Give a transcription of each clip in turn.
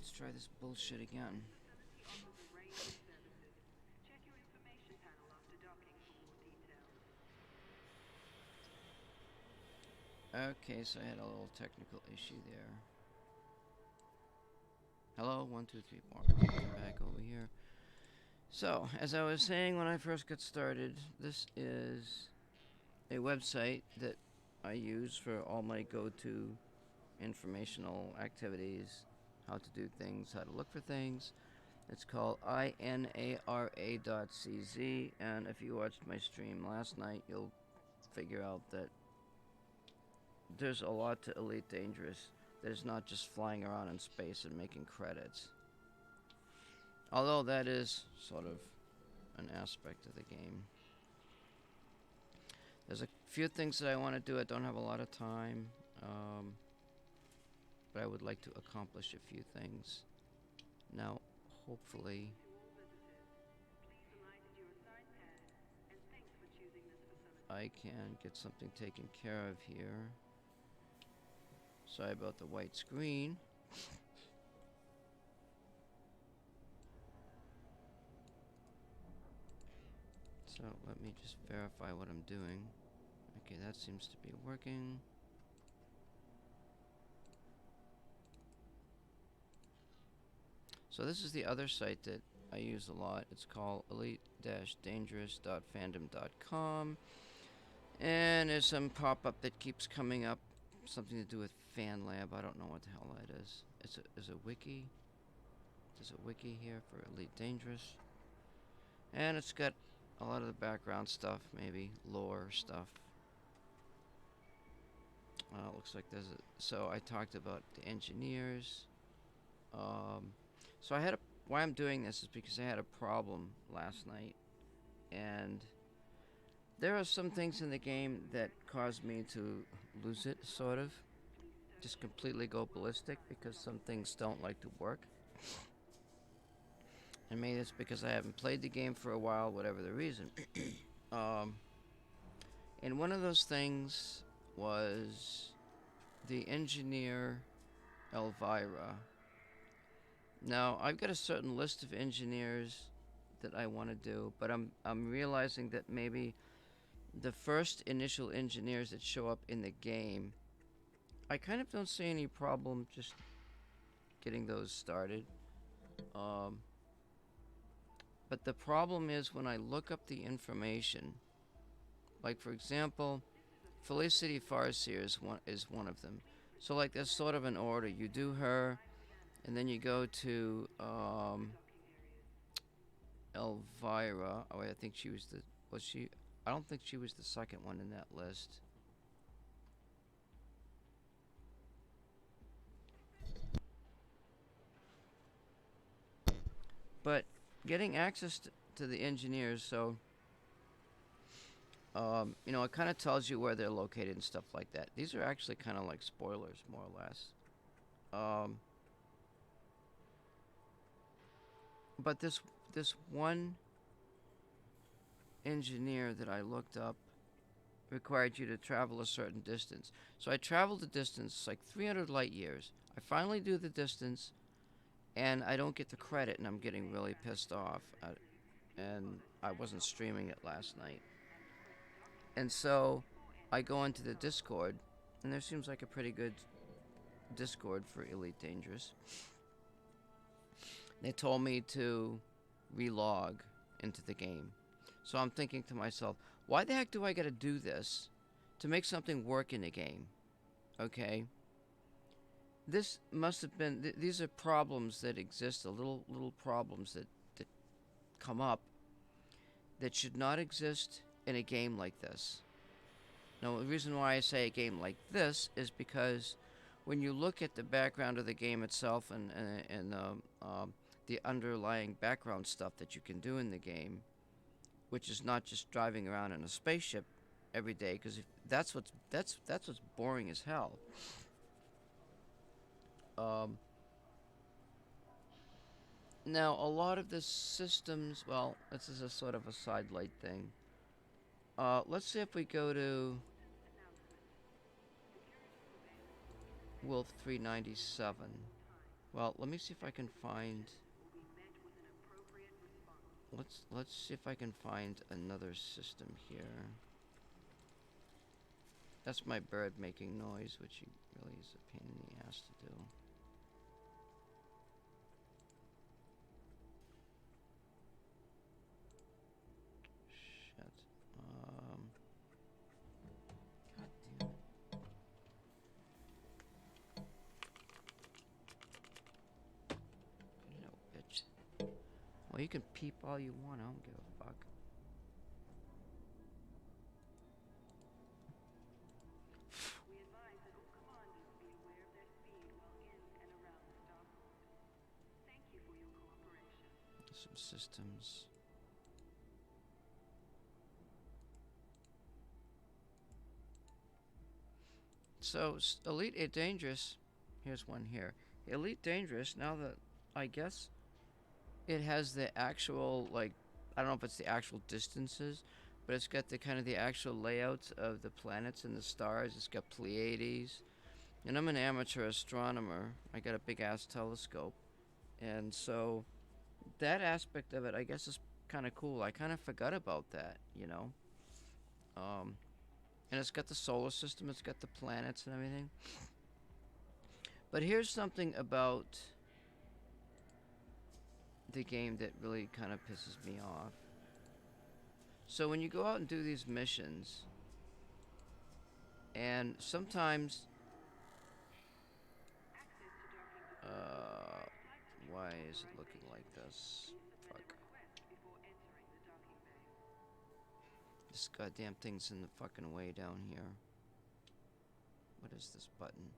Let's try this bullshit again. Okay, so I had a little technical issue there. Hello, 1, 2, 3, 4. Come back over here. So, as I was saying when I first got started, this is a website that I use for all my go-to informational activities, how to do things, how to look for things. It's called inara.cz, and if you watched my stream last night, you'll figure out that there's a lot to Elite Dangerous that is not just flying around in space and making credits. Although that is sort of an aspect of the game. There's a few things that I want to do. I don't have a lot of time, but I would like to accomplish a few things. Now, hopefully, I can get something taken care of here. Sorry about the white screen. So let me just verify what I'm doing. Okay, that seems to be working. So this is the other site that I use a lot. It's called elite-dangerous.fandom.com. And there's some pop-up that keeps coming up. Something to do with Fan Lab. I don't know what the hell that is. There's a wiki. There's a wiki here for Elite Dangerous. And it's got a lot of the background stuff, maybe lore stuff. Looks like there's a... So I talked about the engineers. So why I'm doing this is because I had a problem last night. And there are some things in the game that caused me to lose it, sort of. Just completely go ballistic because some things don't like to work. And maybe it's because I haven't played the game for a while, whatever the reason. And one of those things was the engineer Elvira. Now, I've got a certain list of engineers that I want to do, but I'm realizing that maybe the first initial engineers that show up in the game, I kind of don't see any problem just getting those started. But the problem is when I look up the information, like for example, Felicity Farseer is one of them. So like there's sort of an order. You do her, and then you go to Elvira. Oh wait, I think she was she? I don't think she was the second one in that list. But getting access to the engineers, so it kind of tells you where they're located and stuff like that. These are actually kind of like spoilers, more or less. But this one engineer that I looked up required you to travel a certain distance. So I traveled the distance, like 300 light years. I finally do the distance, and I don't get the credit, and I'm getting really pissed off. And I wasn't streaming it last night. And so I go into the Discord, and there seems like a pretty good Discord for Elite Dangerous. They told me to relog into the game. So I'm thinking to myself, why the heck do I gotta do this to make something work in the game? Okay. This must have been, these are problems that exist, little problems that come up that should not exist in a game like this. Now, the reason why I say a game like this is because when you look at the background of the game itself and the underlying background stuff that you can do in the game, which is not just driving around in a spaceship every day, because that's what's boring as hell. Now, a lot of the systems, well, this is a sort of a sidelight thing. Let's see if we go to Wolf 397. Well, let me see if I can find. Let's see if I can find another system here. That's my bird making noise, which he really is a pain in the ass to do. Shit. God damn it. Put it out, bitch. Well, you can peep all you want. I don't give a fuck. Some systems. So, Elite 8 Dangerous. Here's one here. Elite Dangerous, now that I guess it has the actual, like, I don't know if it's the actual distances, but it's got the kind of the actual layouts of the planets and the stars. It's got Pleiades. And I'm an amateur astronomer. I got a big ass telescope. And so that aspect of it, I guess, is kind of cool. I kind of forgot about that, you know? Um, and it's got the solar system, it's got the planets and everything. But here's something about the game that really kind of pisses me off. So when you go out and do these missions, and sometimes, uh, why is it looking like this? Fuck. This goddamn thing's in the fucking way down here. What is this button?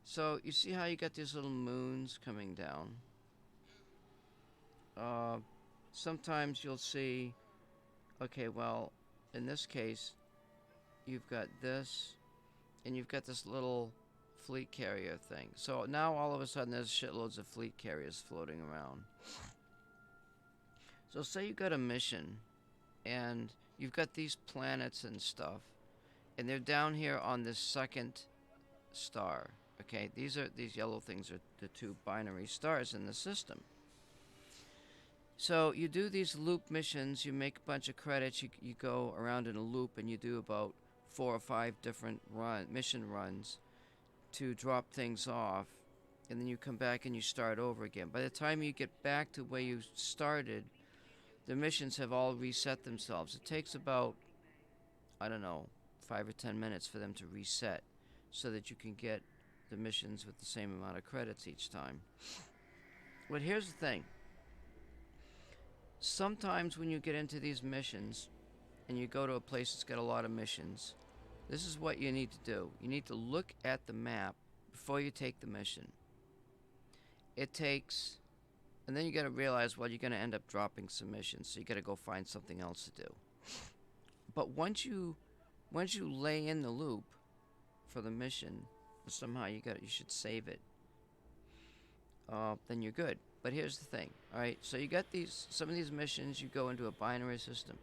So you see how you got these little moons coming down? Uh, Sometimes you'll see, okay, well, in this case, you've got this, and you've got this little fleet carrier thing. So now all of a sudden there's shitloads of fleet carriers floating around. So say you got a mission, and you've got these planets and stuff, and they're down here on this second star. Okay, these yellow things are the two binary stars in the system. So you do these loop missions, you make a bunch of credits, you go around in a loop and you do about 4 or 5 different mission runs to drop things off, and then you come back and you start over again. By the time you get back to where you started, the missions have all reset themselves. It takes about, I don't know, 5 or 10 minutes for them to reset so that you can get the missions with the same amount of credits each time. But here's the thing. Sometimes when you get into these missions and you go to a place that's got a lot of missions, this is what you need to do. You need to look at the map before you take the mission. It takes, and then you got to realize, well, you're going to end up dropping some missions, so you got to go find something else to do. But once you lay in the loop for the mission, somehow you should save it. Then you're good. But here's the thing, all right? So you got some of these missions. You go into a binary system.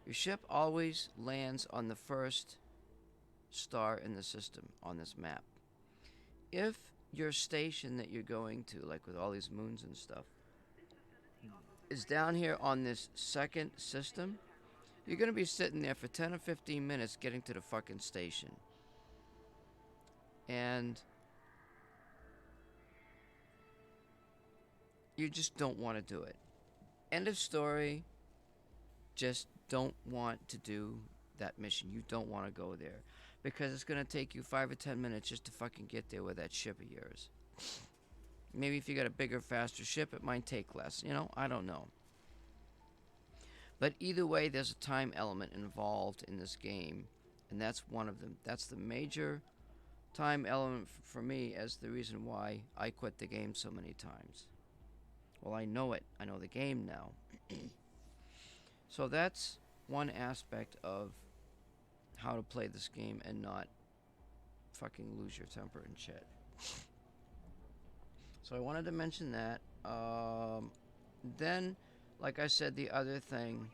Your ship always lands on the first star in the system on this map. If your station that you're going to, like with all these moons and stuff, is down here on this second system, you're gonna be sitting there for 10 or 15 minutes getting to the fucking station. And you just don't want to do it. End of story. Just don't want to do that mission. You don't want to go there because it's going to take you 5 or 10 minutes just to fucking get there with that ship of yours. Maybe if you got a bigger, faster ship, it might take less. You know, I don't know. But either way, there's a time element involved in this game, and that's one of them. That's the major time element for me as the reason why I quit the game so many times. Well, I know it. I know the game now. So that's one aspect of how to play this game and not fucking lose your temper and shit. So I wanted to mention that. Then, like I said, the other thing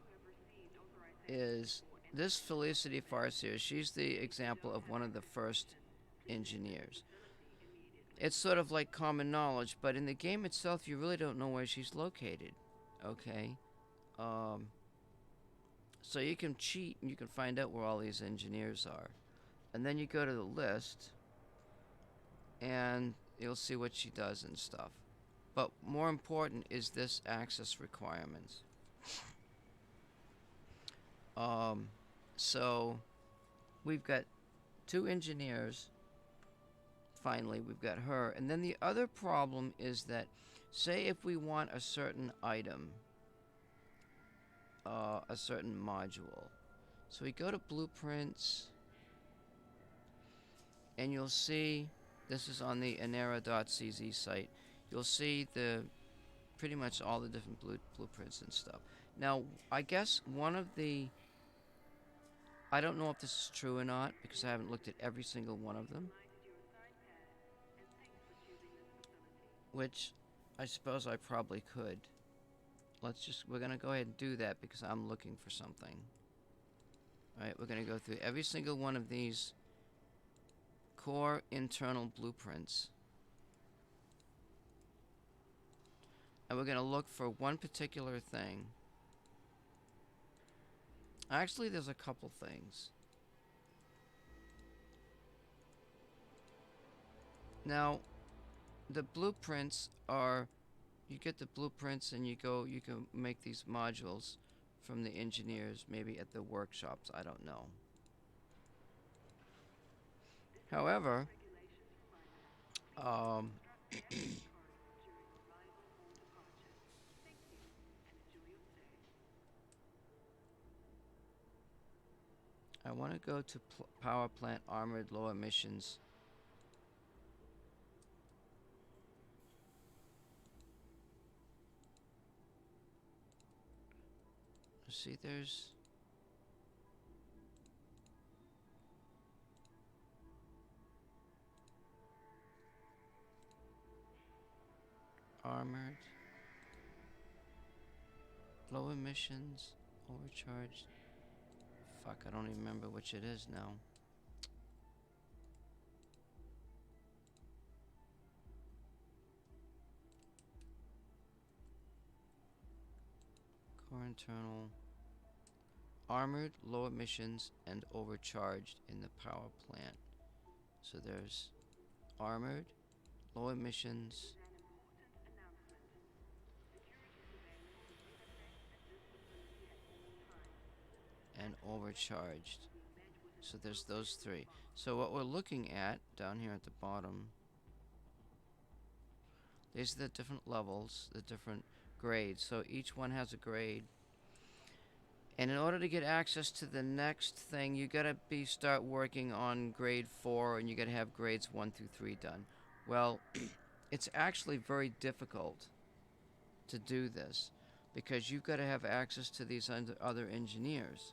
is this Felicity Farseer, she's the example of one of the first engineers. It's sort of like common knowledge, but in the game itself, you really don't know where she's located. Okay? Um, so you can cheat and you can find out where all these engineers are. And then you go to the list and you'll see what she does and stuff. But more important is this access requirements. Um, so we've got two engineers. Finally, we've got her. And then the other problem is that, say if we want a certain item, a certain module. So we go to blueprints, and you'll see, this is on the inera.cz site, you'll see the pretty much all the different blueprints and stuff. Now, I guess one of the, I don't know if this is true or not, because I haven't looked at every single one of them, which I suppose I probably could. We're going to go ahead and do that because I'm looking for something. Alright, we're going to go through every single one of these core internal blueprints. And we're going to look for one particular thing. Actually, there's a couple things. Now, the blueprints are, you get the blueprints and you can make these modules from the engineers, maybe at the workshops, I don't know. However, I want to go to power plant armored low emissions. See, there's armored, low emissions, overcharged. Fuck, I don't even remember which it is now. Core internal, armored, low emissions, and overcharged in the power plant. So there's armored, low emissions, and overcharged. So there's those three. So what we're looking at down here at the bottom, these are the different levels, the different grades. So each one has a grade. And in order to get access to the next thing, you gotta start working on grade 4, and you gotta have grades 1 through 3 done. Well, it's actually very difficult to do this because you've got to have access to these other engineers.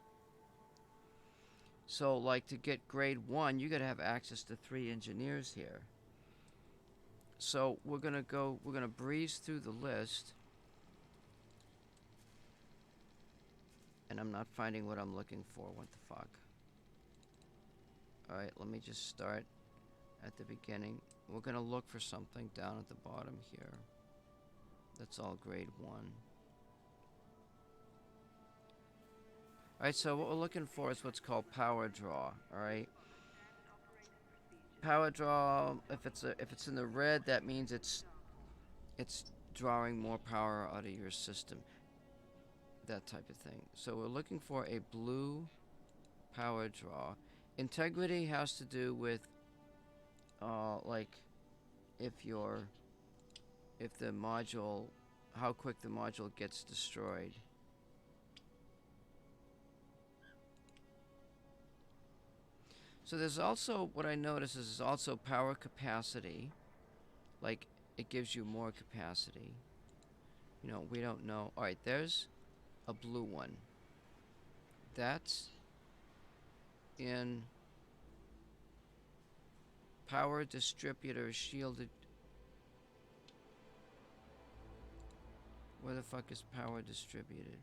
So, like, to get grade 1, you got to have access to 3 engineers here. So we're gonna breeze through the list, and I'm not finding what I'm looking for. What the fuck? All right, let me just start at the beginning. We're gonna look for something down at the bottom here. That's all grade 1. Alright, so what we're looking for is what's called power draw, alright? Power draw, if it's in the red, that means it's drawing more power out of your system. That type of thing. So we're looking for a blue power draw. Integrity has to do with like if the module, how quick the module gets destroyed. So there's also, what I notice is there's also power capacity. Like, it gives you more capacity. You know, we don't know. Alright, there's a blue one. That's in power distributor shielded. Where the fuck is power distributed?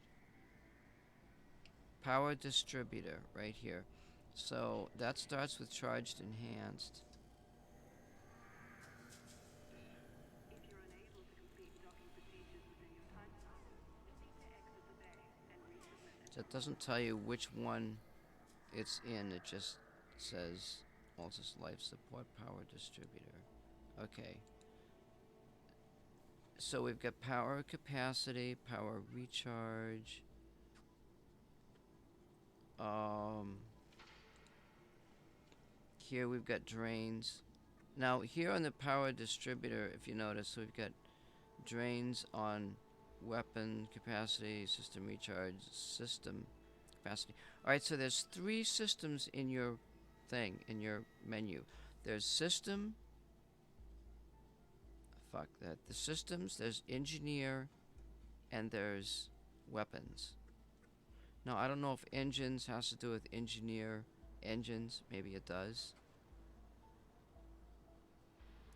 Power distributor right here. So that starts with charged enhanced. So it doesn't tell you which one it's in, it just says Altus Life Support Power Distributor. Okay. So we've got power capacity, power recharge. Here we've got drains. Now here on the power distributor, if you notice, we've got drains on weapon capacity, system recharge, system capacity. Alright, so there's 3 systems in your thing, in your menu. There's system, the systems, there's engineer, and there's weapons. Now I don't know if engines has to do with engineer engines, maybe it does.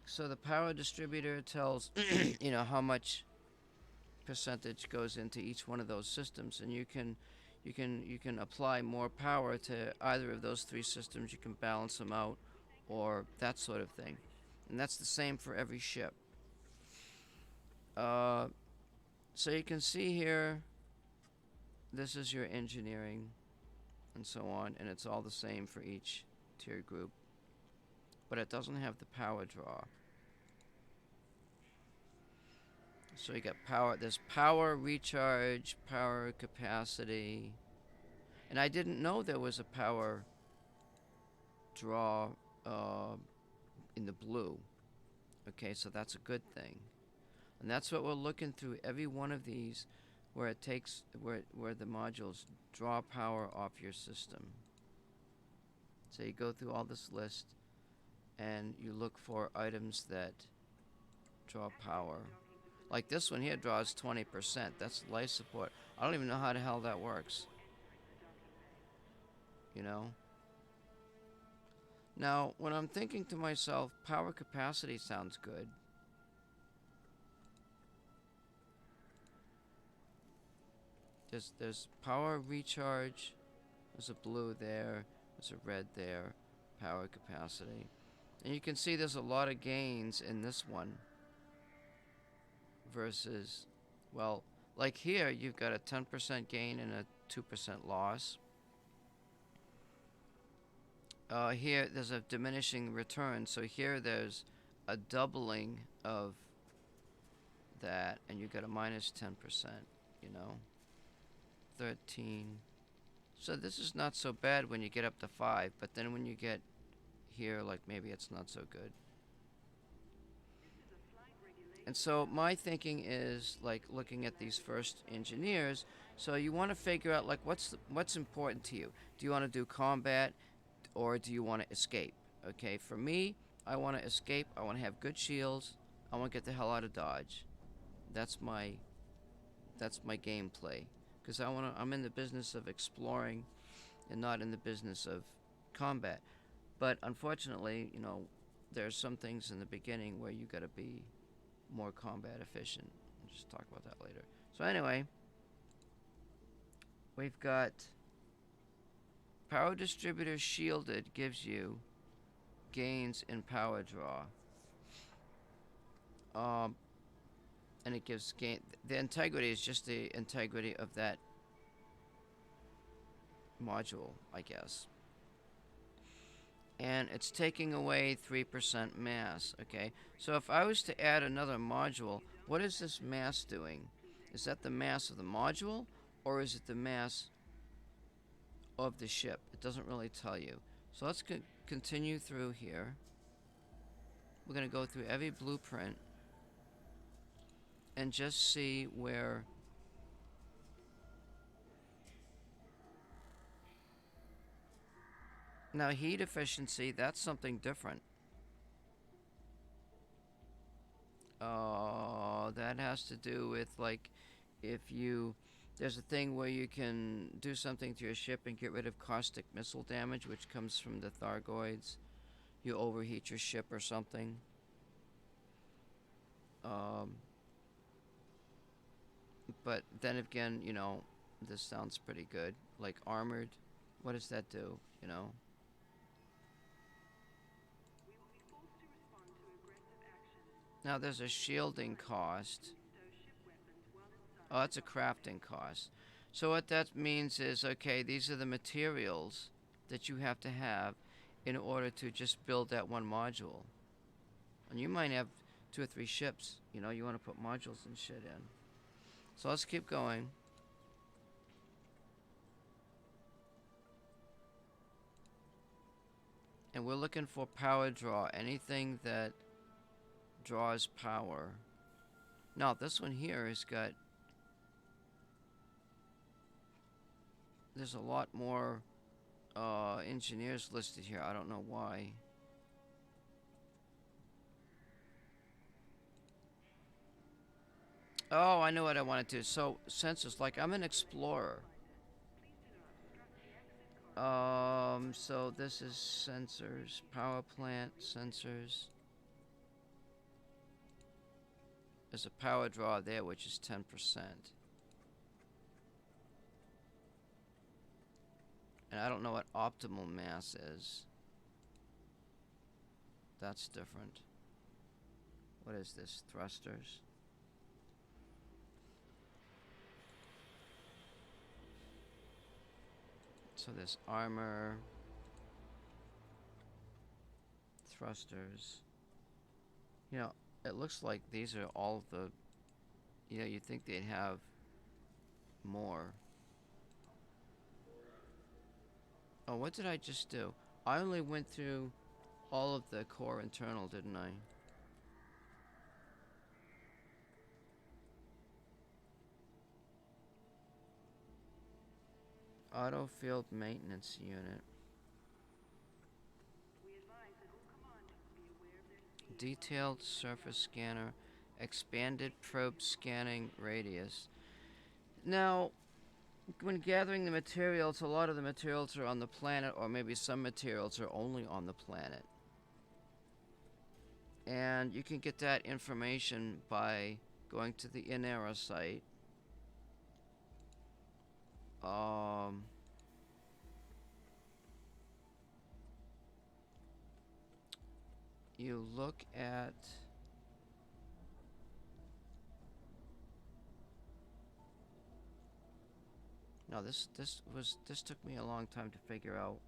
So the power distributor tells you know how much percentage goes into each one of those systems, and you can apply more power to either of those 3 systems. You can balance them out, or that sort of thing, and that's the same for every ship. So you can see here, this is your engineering, and so on, and it's all the same for each tier group, but it doesn't have the power draw. So you got power, there's power recharge, power capacity, and I didn't know there was a power draw in the blue. Okay, so that's a good thing, and that's what we're looking through every one of these, where it takes where the modules draw power off your system. So you go through all this list, and you look for items that draw power. Like this one here draws 20%. That's life support. I don't even know how the hell that works. You know? Now, when I'm thinking to myself, power capacity sounds good. There's power recharge. There's a blue there. There's a red there. Power capacity. And you can see there's a lot of gains in this one. Versus, well, like here, you've got a 10% gain and a 2% loss. Here, there's a diminishing return. So here, there's a doubling of that, and you got a minus 10%, you know. 13. So this is not so bad when you get up to 5, but then when you get here, like maybe it's not so good. And so my thinking is like looking at these first engineers. So you want to figure out like what's important to you. Do you want to do combat, or do you want to escape? Okay, for me, I want to escape. I want to have good shields. I want to get the hell out of Dodge. That's my gameplay, because I'm in the business of exploring, and not in the business of combat. But unfortunately, you know, there's some things in the beginning where you got to be more combat efficient. We'll just talk about that later. So anyway, we've got power distributor shielded gives you gains in power draw. And it gives gain. The integrity is just the integrity of that module, I guess. And it's taking away 3% mass, okay? So if I was to add another module, what is this mass doing? Is that the mass of the module, or is it the mass of the ship? It doesn't really tell you. So let's continue through here. We're going to go through every blueprint and just see where now heat efficiency, that's something different. That has to do with like if there's a thing where you can do something to your ship and get rid of caustic missile damage, which comes from the Thargoids. You overheat your ship or something. But then again, you know, This sounds pretty good. Like armored. What does that do? You know? Now there's a shielding cost. Oh, that's a crafting cost. So what that means is, okay, these are the materials that you have to have in order to just build that one module. And you might have 2 or 3 ships. You know, you want to put modules and shit in. So let's keep going. And we're looking for power draw. Anything that draws power. Now, this one here has got... There's a lot more engineers listed here. I don't know why. Oh, I know what I want to do. So, sensors. Like, I'm an explorer. So this is sensors. Power plant, sensors. There's a power draw there, which is 10%. And I don't know what optimal mass is. That's different. What is this? Thrusters. So there's armor. Thrusters. You know, it looks like these are all of the... You know, you'd think they'd have more. Oh, what did I just do? I only went through all of the core internal, didn't I? Auto field maintenance unit. Detailed surface scanner. Expanded probe scanning radius. Now, when gathering the materials, a lot of the materials are on the planet, or maybe some materials are only on the planet. And you can get that information by going to the Inera site. You look at... No, this took me a long time to figure out.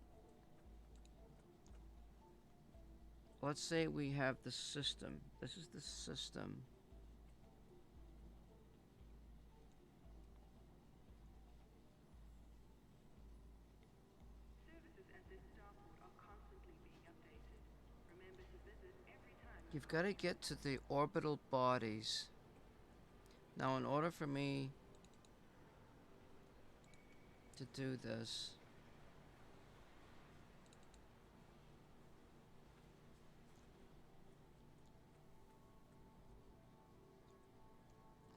Let's say we have the system. This is the system. You've got to get to the orbital bodies. Now, in order for me to do this,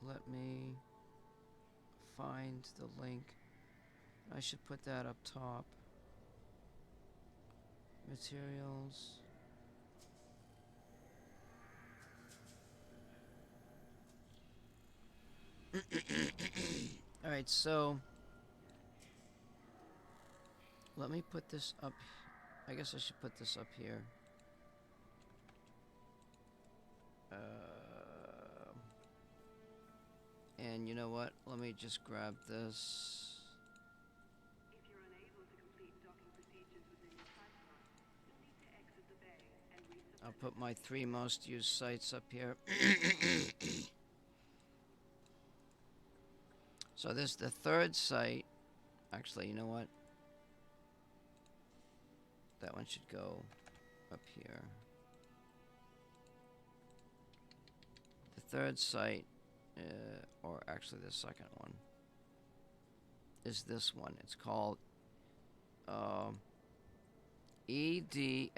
let me find the link. I should put that up top. Materials. Alright, so let me put this up. I guess I should put this up here. And you know what? Let me just grab this. I'll put my 3 most used sites up here. So this is the 3rd site. Actually, you know what? That one should go up here. The 3rd site, or actually the 2nd one, is this one. It's called edsm.net.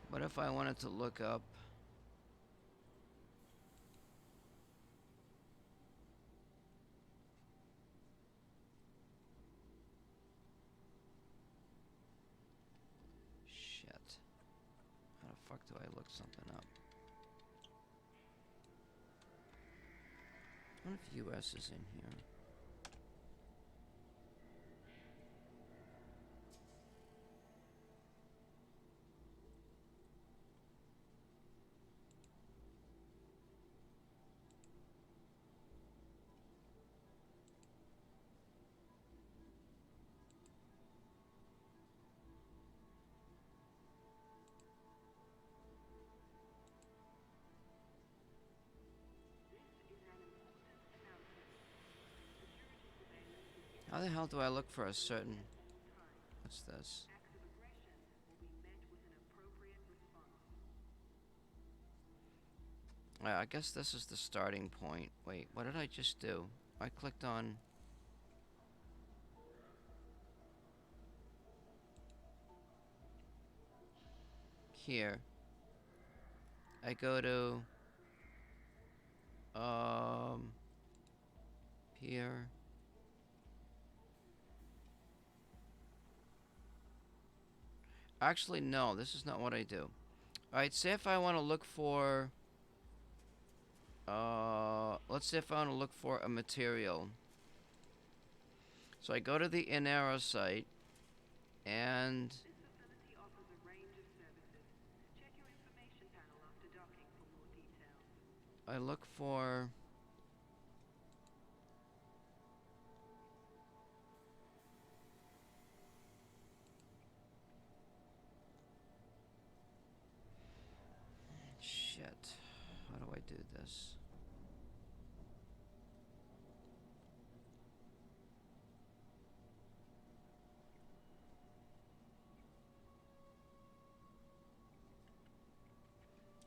What if I wanted to look up look something up. I wonder if US is in here. How the hell do I look for a certain... What's this? I guess this is the starting point. Wait, what did I just do? I clicked on... Here. I go to... Here. Actually, no, this is not what I do. Alright, say if I want to look for... let's say if I want to look for a material. So I go to the in-arrow site, and... I look for... Shit. How do I do this?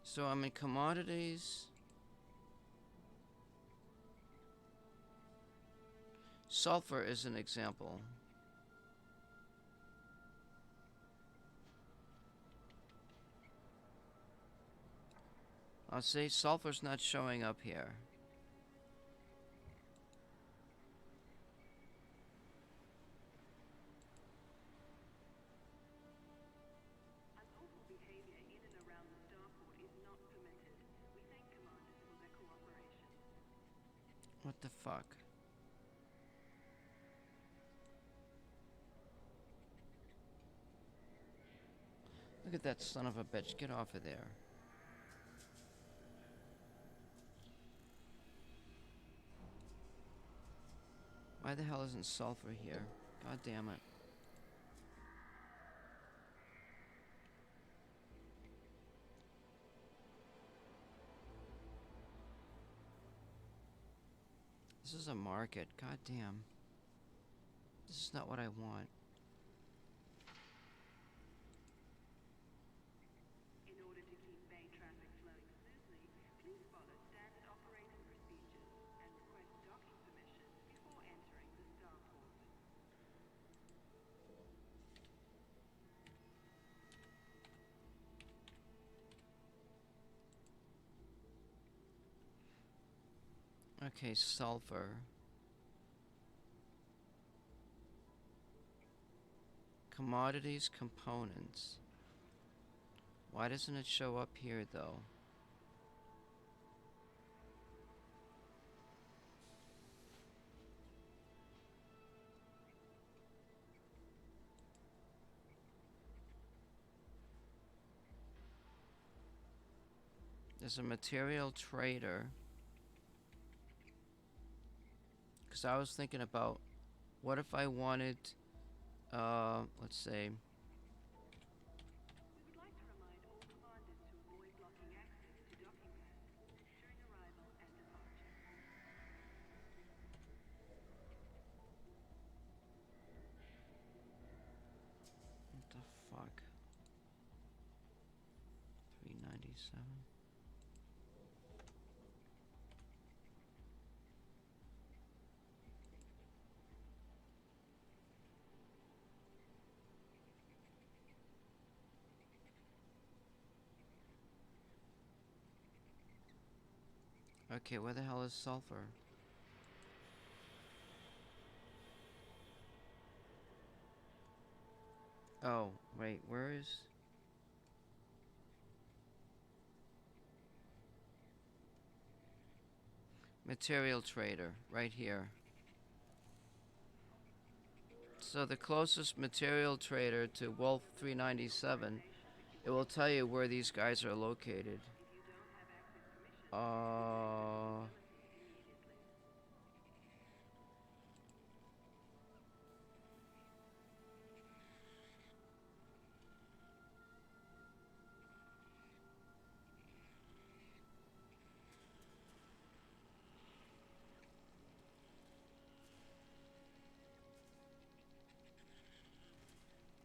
So I'm in commodities. Sulfur is an example. I'll say sulfur's not showing up here. What the fuck? Look at that son of a bitch. Get off of there. Why the hell isn't sulfur here? God damn it. This is a market. God damn. This is not what I want. Okay, sulfur. Commodities, components. Why doesn't it show up here, though? There's a material trader. Because I was thinking about, what if I wanted, let's say, what the fuck? 397. Okay, where the hell is sulfur? Oh, wait, where is... material trader right here. So the closest material trader to Wolf 397, it will tell you where these guys are located.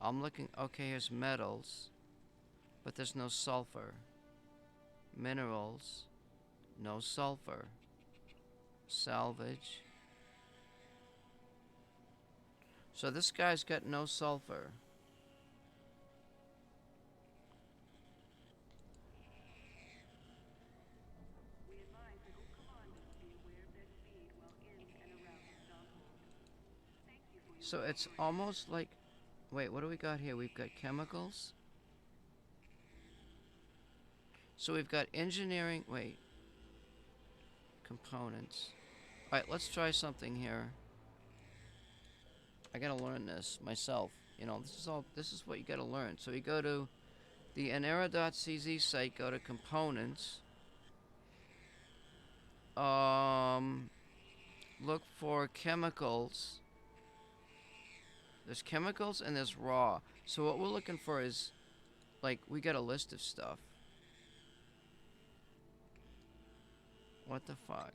I'm looking, okay, here's metals, but there's no sulfur. Minerals, no sulfur. Salvage. So this guy's got no sulfur. So it's almost like, wait, what do we got here? We've got chemicals. So we've got engineering, wait, components. All right, let's try something here. I gotta learn this myself. You know, this is what you gotta learn. So you go to the anera.cz site, go to components. Look for chemicals. There's chemicals and there's raw. So what we're looking for is, like, we got a list of stuff. What the fuck?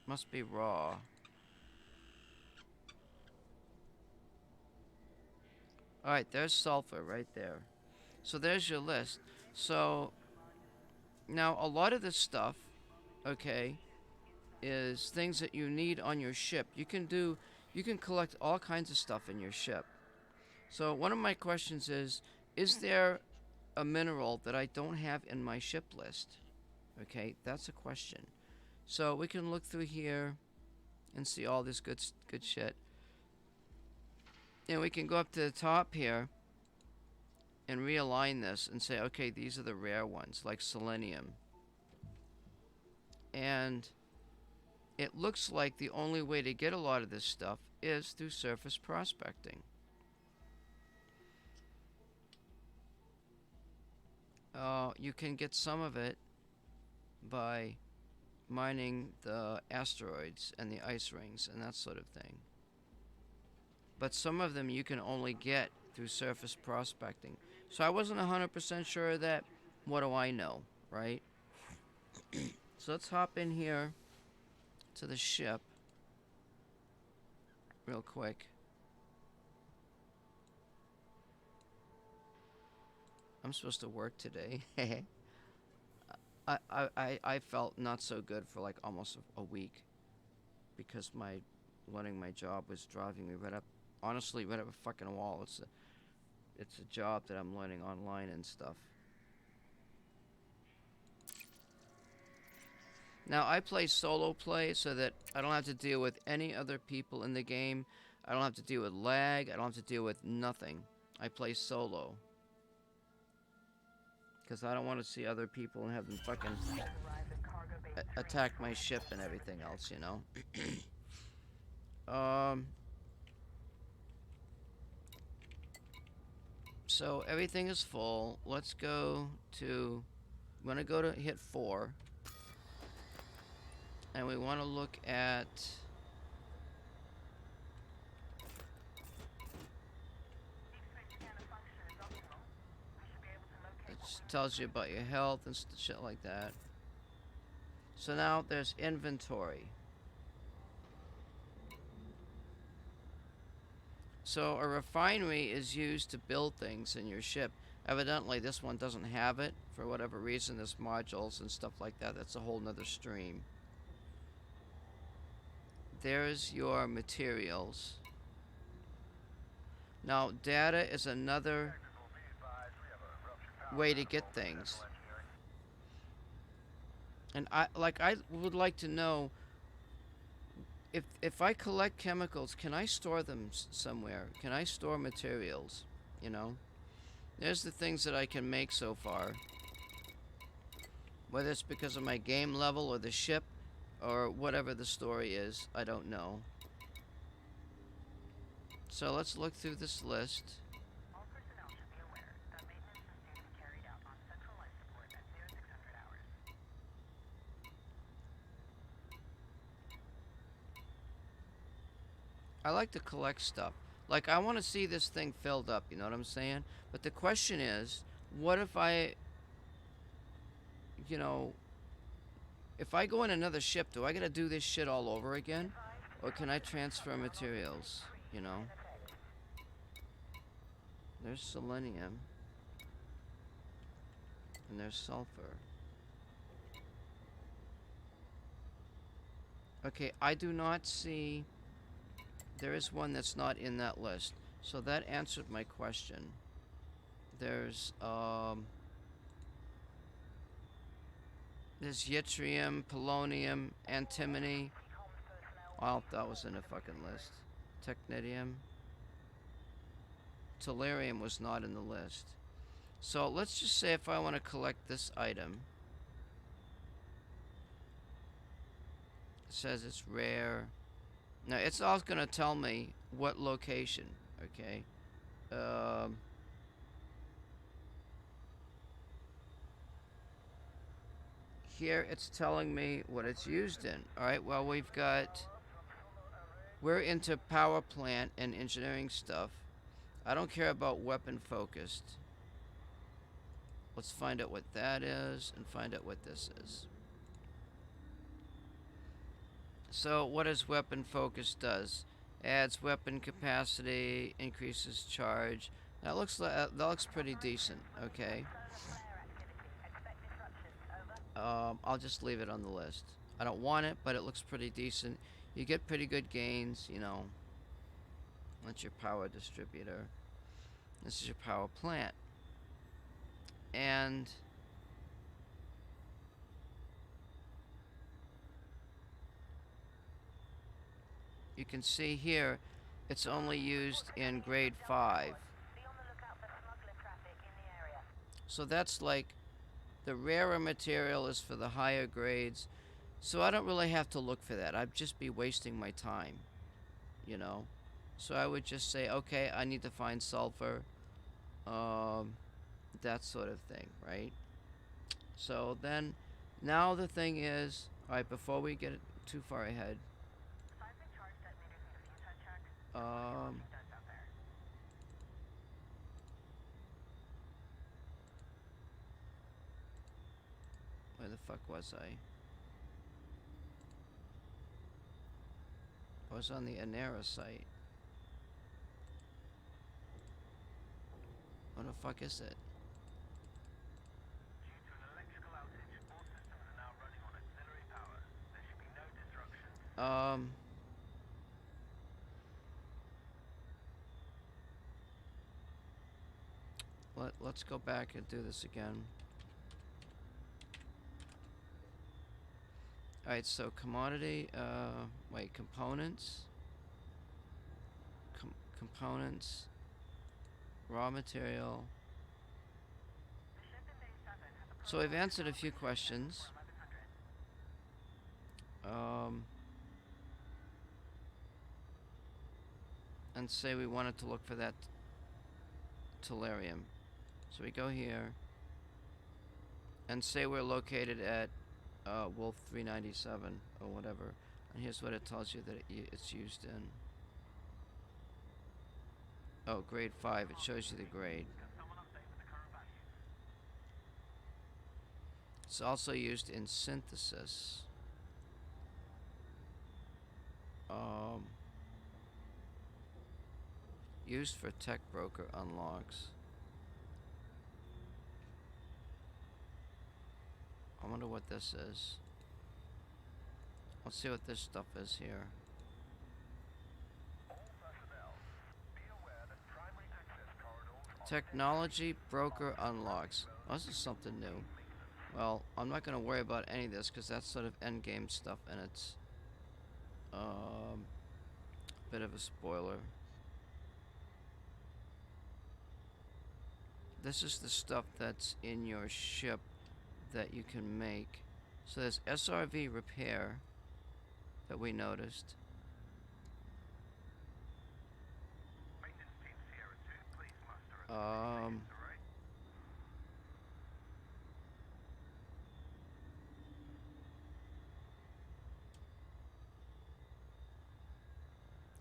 Must be raw. Alright, there's sulfur right there. So there's your list. So now a lot of this stuff, okay, is things that you need on your ship. You can collect all kinds of stuff in your ship. So one of my questions is there a mineral that I don't have in my ship list? Okay, that's a question. So we can look through here and see all this good shit. And we can go up to the top here and realign this and say, okay, these are the rare ones, like selenium. And it looks like the only way to get a lot of this stuff is through surface prospecting. You can get some of it by mining the asteroids and the ice rings and that sort of thing. But some of them you can only get through surface prospecting. So I wasn't 100% sure of that. What do I know, right? So let's hop in here to the ship real quick. I'm supposed to work today. I felt not so good for like almost a week because my learning my job was driving me right up, honestly, right up a fucking wall. It's a job that I'm learning online and stuff. Now I play solo play so that I don't have to deal with any other people in the game. I don't have to deal with lag. I don't have to deal with nothing. I play solo. Because I don't want to see other people and have them fucking attack my ship and everything else, you know? So everything is full. Let's go to... I'm going to go to hit 4. And we want to look at... It tells you about your health and shit like that. So now there's inventory. So a refinery is used to build things in your ship. Evidently this one doesn't have it for whatever reason. There's modules and stuff like that. That's a whole nother stream. There's your materials. Now data is another way to get things. And I would like to know if I collect chemicals, can I store them somewhere? Can I store materials? You know, there's the things that I can make so far. Whether it's because of my game level or the ship or whatever the story is, I don't know. So let's look through this list. All personnel should be aware that maintenance is due to be carried out on central life support at 0600 hours. I like to collect stuff. Like, I want to see this thing filled up, you know what I'm saying? But the question is, what if I, you know, if I go in another ship, do I gotta do this shit all over again? Or can I transfer materials, you know? There's selenium. And there's sulfur. Okay, I do not see... There is one that's not in that list. So that answered my question. There's yttrium, polonium, antimony. Well, that was in the fucking list. Technetium. Tellurium was not in the list. So let's just say if I want to collect this item. It says it's rare. Now it's all going to tell me what location, okay? Here it's telling me what it's used in. Alright, well we're into power plant and engineering stuff. I don't care about weapon focused. Let's find out what that is and find out what this is. So what does weapon focus does? Adds weapon capacity, increases charge. That looks pretty decent. Okay. I'll just leave it on the list. I don't want it, but it looks pretty decent. You get pretty good gains, you know. That's your power distributor. This is your power plant. And you can see here it's only used in grade 5. So that's like the rarer material is for the higher grades. So I don't really have to look for that. I'd just be wasting my time, you know. So I would just say, okay, I need to find sulfur, that sort of thing, right? So then, now the thing is, alright, before we get too far ahead, where the fuck was I? I was on the Anera site. What the fuck is it? Due to an electrical outage, all systems are now running on auxiliary power. There should be no disruptions. Let's go back and do this again. Alright, so commodity, wait, components. Components. Raw material. So we've answered a few questions. And say we wanted to look for that tellurium. So we go here and say we're located at Wolf 397 or whatever. And here's what it tells you that it's used in. Oh, grade 5. It shows you the grade. It's also used in synthesis. Used for tech broker unlocks. I wonder what this is. Let's see what this stuff is here. Technology broker unlocks. Oh, this is something new. Well, I'm not going to worry about any of this because that's sort of endgame stuff and it's a bit of a spoiler. This is the stuff that's in your ship that you can make. So there's SRV repair that we noticed. Maintenance team Sierra 2, please muster at Um, array.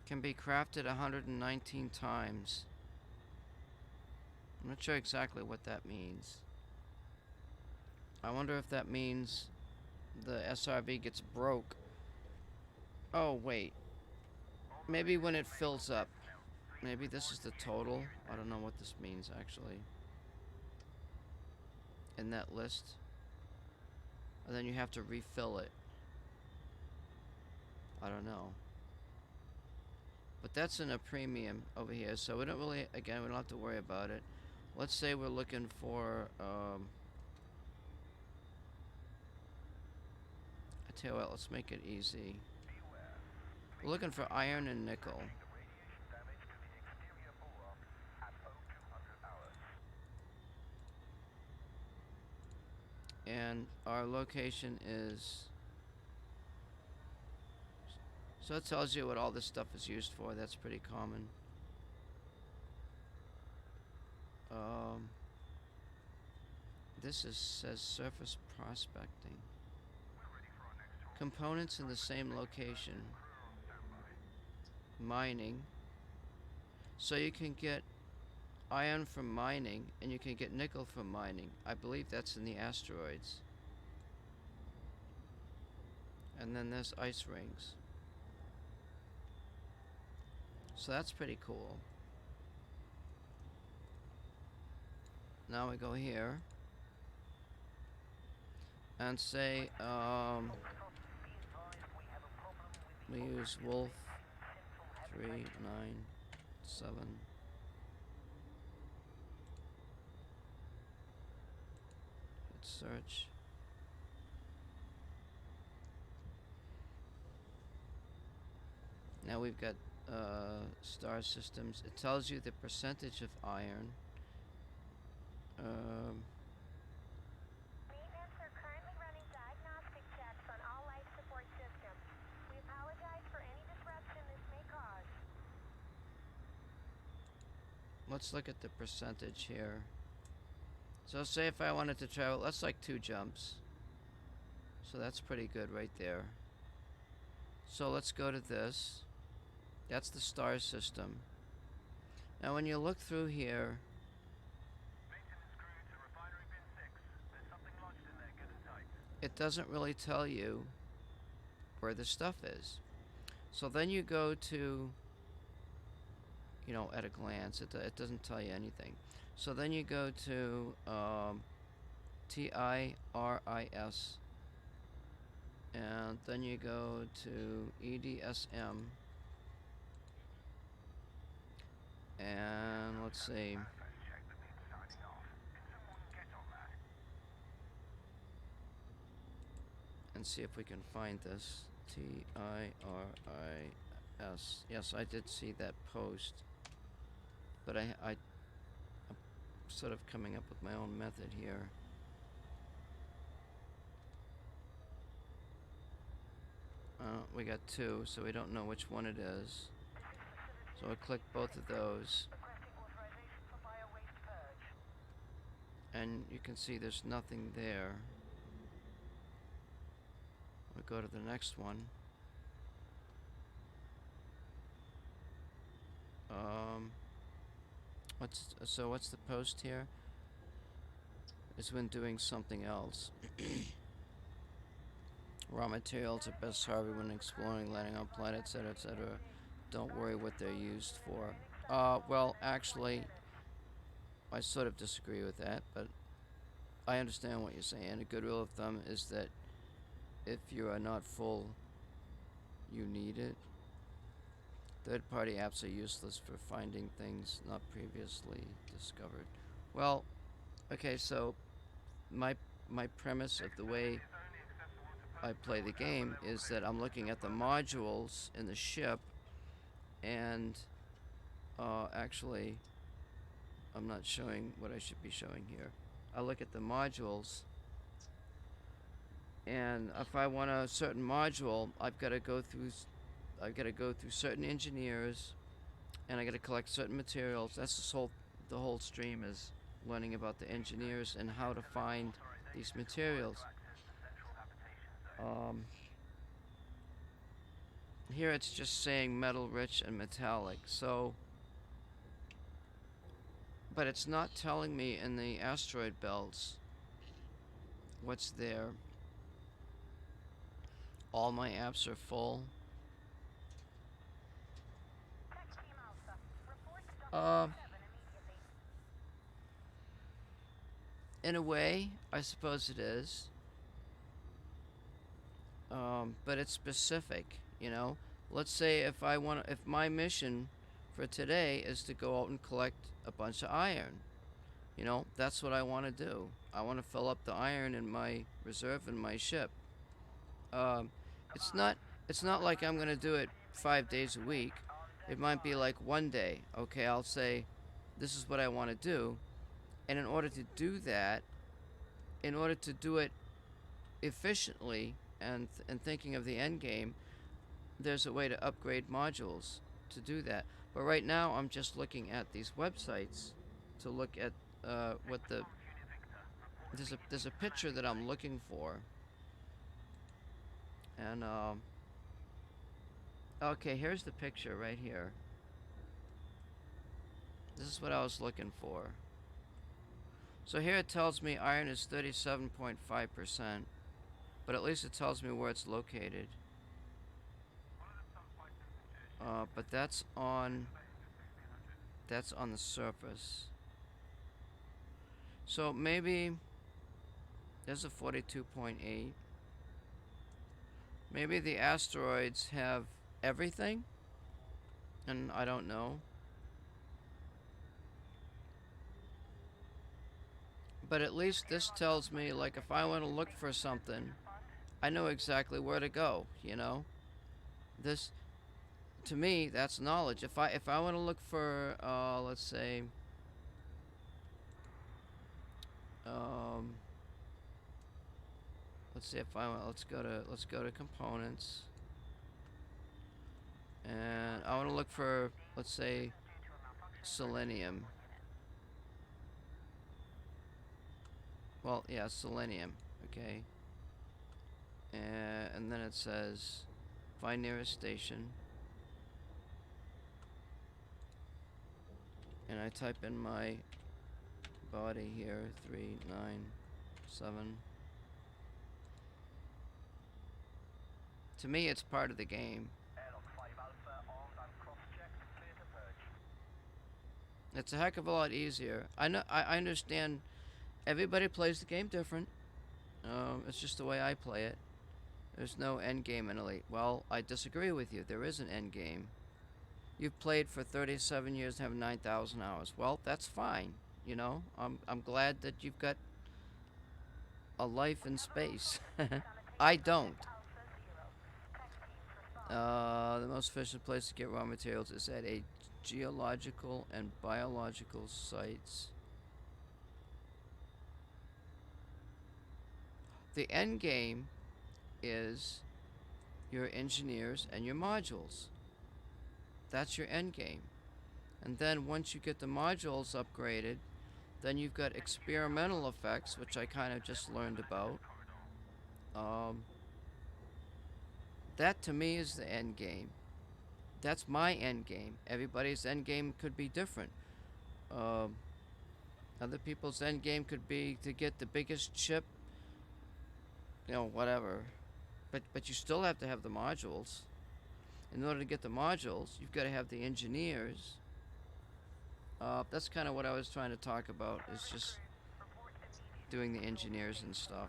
can be crafted 119 times. I'm not sure exactly what that means. I wonder if that means the SRV gets broke. Oh, wait. Maybe when it fills up. Maybe this is the total. I don't know what this means, actually. In that list. And then you have to refill it. I don't know. But that's in a premium over here, so we don't really, again, we don't have to worry about it. Let's say we're looking for, I tell you what, let's make it easy. We're looking for iron and nickel. And our location is, so it tells you what all this stuff is used for. That's pretty common. This says surface prospecting. Components in the same location. Mining. So you can get iron from mining, and you can get nickel from mining. I believe that's in the asteroids. And then there's ice rings. So that's pretty cool. Now we go here and say we use wolf 397. Hit search. Now we've got star systems. It tells you the percentage of iron. Maintenance are currently running diagnostic checks on all life support systems. We apologize for any disruption this may cause. Let's look at the percentage here. So say if I wanted to travel, that's like 2 jumps. So that's pretty good right there. So let's go to this. That's the star system. Now when you look through here, Maintenance crew to refinery bin 6. There's something lodged in there, good and tight. it doesn't really tell you where the stuff is. So then you go to, you know, at a glance, it doesn't tell you anything. So then you go to TIRIS, and then you go to EDSM, and let's see. Manifest check that needs signing off. Can someone get on that? And see if we can find this. TIRIS. Yes, I did see that post, but I'm sort of coming up with my own method here. We got 2, so we don't know which one it is. So I click both of those, Requesting authorization for bio-waste purge. and you can see there's nothing there. We go to the next one. What's the post here? It's when doing something else. Raw materials are best harvested when exploring, landing on planets, etc., etc. Don't worry what they're used for. Well, actually, I sort of disagree with that, but I understand what you're saying. A good rule of thumb is that if you are not full, you need it. Third-party apps are useless for finding things not previously discovered. Well, okay, so my premise of the way I play the game is that I'm looking at the modules in the ship, and actually, I'm not showing what I should be showing here. I look at the modules, And if I want a certain module, I've got to go through certain engineers, and I got to collect certain materials. That's the whole stream is learning about the engineers and how to find these materials. Um, Here it's just saying metal rich and metallic. So, but it's not telling me in the asteroid belts what's there. All my apps are full. Tech Team Alpha, report to Uh, 7 immediately. in a way, I suppose it is. But it's specific, you know. Let's say if my mission for today is to go out and collect a bunch of iron, you know, that's what I want to do. I want to fill up the iron in my reserve in my ship. Um, it's not it's not like I'm gonna do it 5 days a week. It might be like one day. Okay, I'll say, this is what I want to do, and in order to do that, in order to do it efficiently and thinking of the end game, there's a way to upgrade modules to do that. But right now, I'm just looking at these websites to look at what the there's a picture that I'm looking for, and okay, here's the picture right here. This is what I was looking for. So here it tells me iron is 37.5%, but at least it tells me where it's located. But that's on the surface. So maybe there's a 42.8. Maybe the asteroids have everything, and I don't know. But at least this tells me, like, if I want to look for something, I know exactly where to go, you know? This, to me, that's knowledge. If I want to look for, let's say, um, let's go to components, and I want to look for, let's say, selenium. Well, yeah, selenium. Okay. And then it says, find nearest station. And I type in my body here, 397. To me, it's part of the game. Airlock 5 Alpha armed and cross-checked, clear to purge. It's a heck of a lot easier. I understand everybody plays the game different. It's just the way I play it. There's no end game in Elite. Well, I disagree with you. There is an end game. You've played for 37 years and have 9,000 hours. Well, that's fine. You know, I'm glad that you've got a life in space. I don't. The most efficient place to get raw materials is at a geological and biological sites. The end game is your engineers and your modules. That's your end game. And then once you get the modules upgraded, then you've got experimental effects, which I kind of just learned about. That to me is the end game. That's my end game. Everybody's end game could be different. Other people's end game could be to get the biggest ship, you know, whatever. But you still have to have the modules. In order to get the modules, you've got to have the engineers. That's kind of what I was trying to talk about, is just doing the engineers and stuff.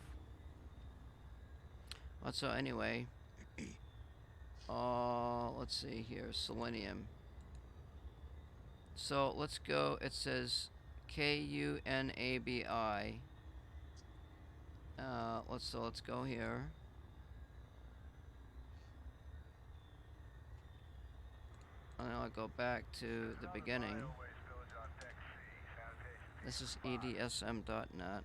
Well, so anyway, let's see here, selenium. So let's go, it says KUNABI. Let's go here. And I'll go back to the beginning. This is EDSM.net.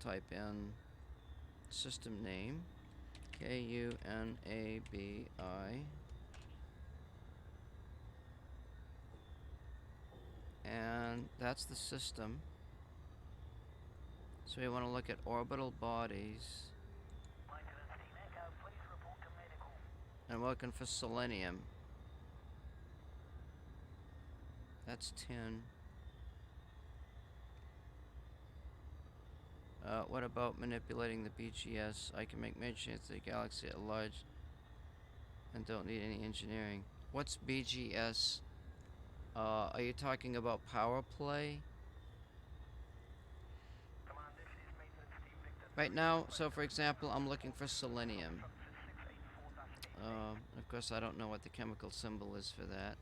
type in system name, Kunabi. And that's the system. So we want to look at orbital bodies. Maintenance team Echo, please report to medical. And we're looking for selenium. That's 10. What about manipulating the BGS? I can make major changes to the galaxy at large and don't need any engineering. What's BGS? Are you talking about power play? Command, this is maintenance team Victor. Right now, so for example, I'm looking for selenium. Of course, I don't know what the chemical symbol is for that.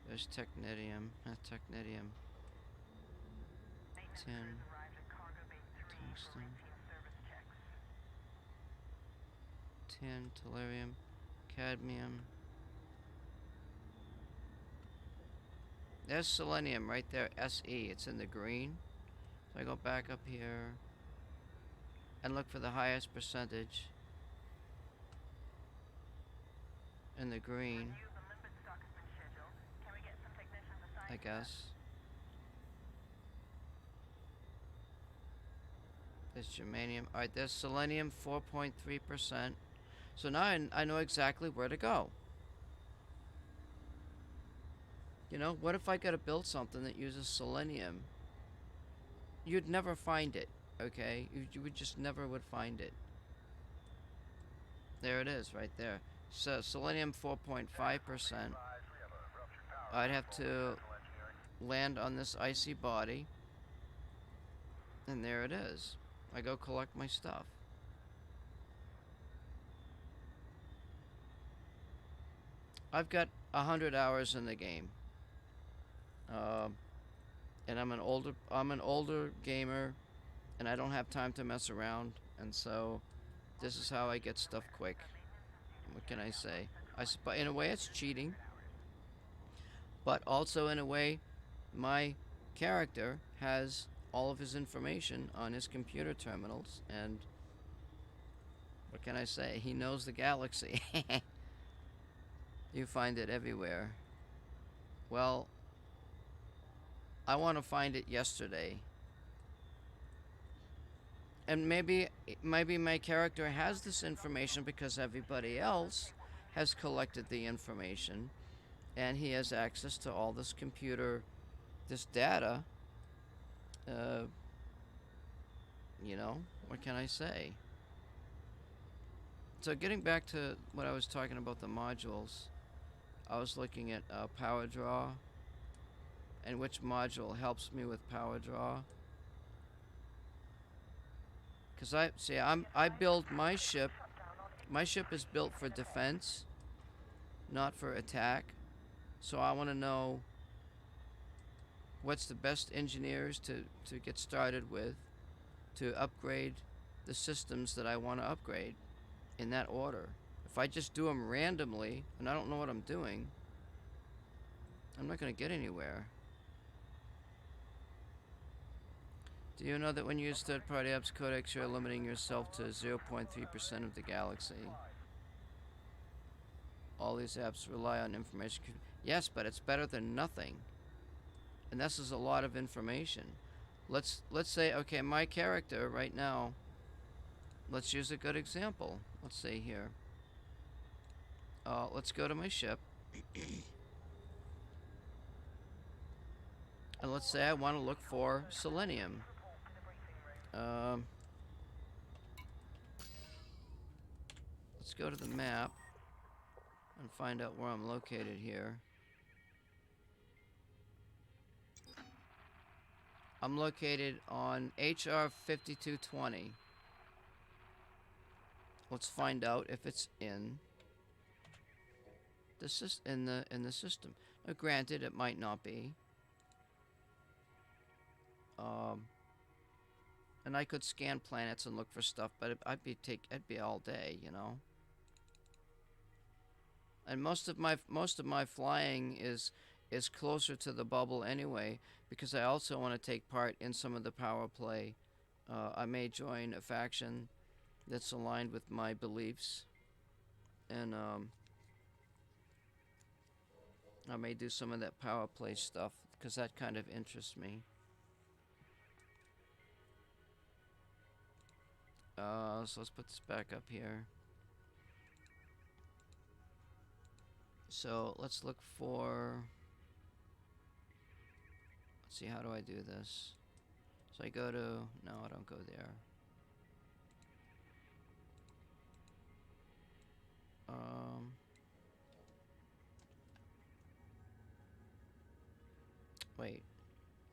There's technetium. Technetium. 10. Tungsten. 10. Tellurium. Cadmium. There's selenium right there. SE. It's in the green. So I go back up here and look for the highest percentage in the green, I guess. There's germanium. Alright, there's selenium, 4.3%. So now I know exactly where to go. You know, what if I gotta build something that uses selenium? You'd never find it, okay? You would just never would find it. There it is, right there. So selenium 4.5%. I'd have to land on this icy body. And there it is. I go collect my stuff. I've got 100 hours in the game. And I'm an older gamer, and I don't have time to mess around, and so this is how I get stuff quick. What can I say? In a way, it's cheating, but also in a way, my character has all of his information on his computer terminals, and what can I say? He knows the galaxy. You find it everywhere. Well, I want to find it yesterday. And maybe my character has this information because everybody else has collected the information, and he has access to all this this data. You know, what can I say? So getting back to what I was talking about, the modules, I was looking at power draw, and which module helps me with power draw. Because I build my ship. My ship is built for defense, not for attack. So I want to know what's the best engineers to get started with to upgrade the systems that I want to upgrade in that order. If I just do them randomly and I don't know what I'm doing, I'm not going to get anywhere. Do you know that when you use third-party apps codecs, you're limiting yourself to 0.3% of the galaxy? All these apps rely on information. Yes, but it's better than nothing. And this is a lot of information. Let's say, okay, my character right now, let's use a good example. Let's say here. Let's go to my ship. And let's say I want to look for selenium. Let's go to the map and find out where I'm located here. I'm located on HR 5220. Let's find out if it's in the system. Now, granted, it might not be. And I could scan planets and look for stuff, but I'd be all day, And most of my flying is closer to the bubble anyway, because I also want to take part in some of the power play. I may join a faction that's aligned with my beliefs, and I may do some of that power play stuff because that kind of interests me. So let's put this back up here. So let's look for. Let's see, how do I do this? So I go to. No, I don't go there. Wait.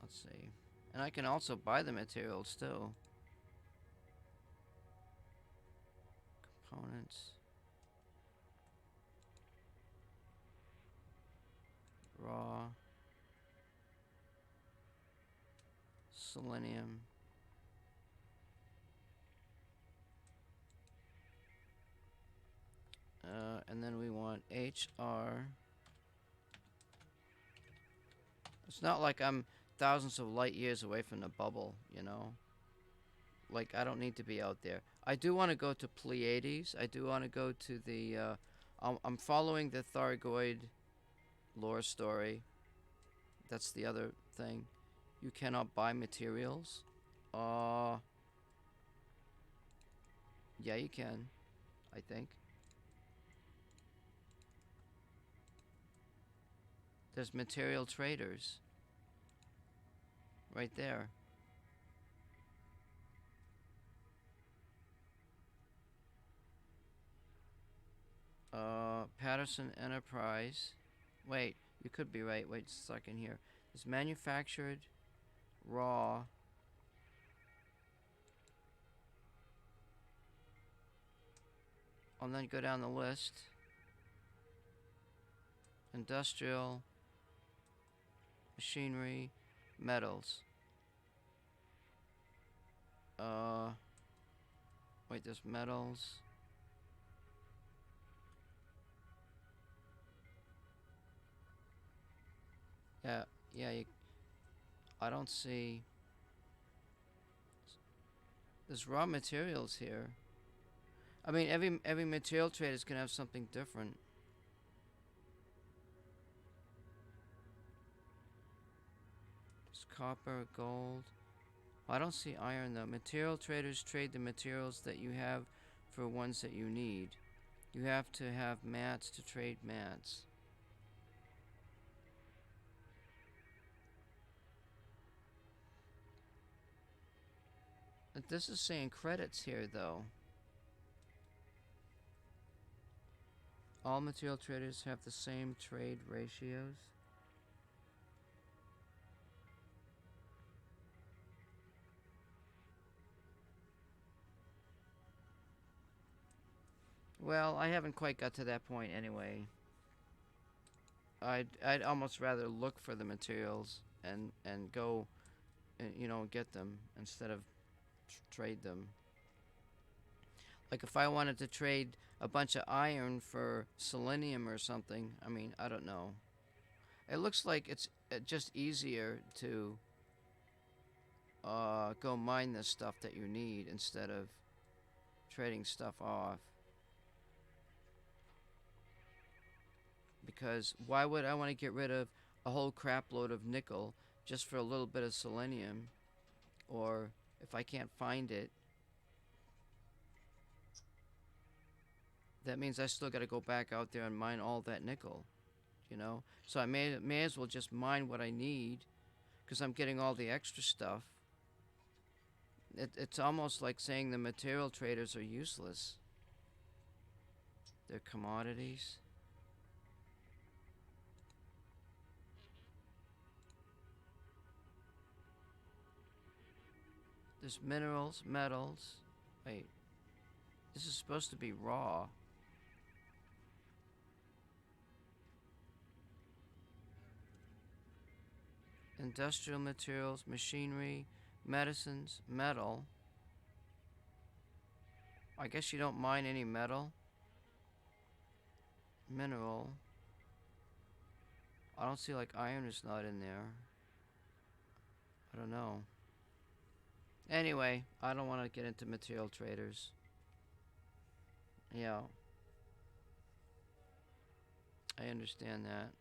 Let's see. And I can also buy the materials too. Components. Raw. Selenium. And then we want HR. It's not like I'm thousands of light years away from the bubble, Like, I don't need to be out there. I do want to go to Pleiades. I do want to go to the. I'm following the Thargoid lore story. That's the other thing. You cannot buy materials. Yeah, you can. I think. There's material traders. Right there. Patterson Enterprise. Wait, you could be right. Wait a second here. It's manufactured raw. And then go down the list. Industrial, machinery, metals. Wait, there's metals. Yeah, yeah, I don't see. There's raw materials here. I mean, every material trade is gonna have something different. There's copper, gold. Well, I don't see iron though. Material traders trade the materials that you have for ones that you need. You have to have mats to trade mats. But this is saying credits here though. All material traders have the same trade ratios. Well, I haven't quite got to that point anyway. I'd almost rather look for the materials and go, and, get them instead of trade them. Like if I wanted to trade a bunch of iron for selenium or something, I mean, I don't know. It looks like it's just easier to go mine the stuff that you need instead of trading stuff off. Because why would I want to get rid of a whole crap load of nickel just for a little bit of selenium? Or if I can't find it, that means I still got to go back out there and mine all that nickel, So I may as well just mine what I need, because I'm getting all the extra stuff. It's almost like saying the material traders are useless. They're commodities. There's minerals, metals. Wait, this is supposed to be raw. Industrial materials, machinery, medicines, metal. I guess you don't mine any metal. Mineral. I don't see like iron is not in there. I don't know. Anyway, I don't want to get into material traders. Yeah, I understand that.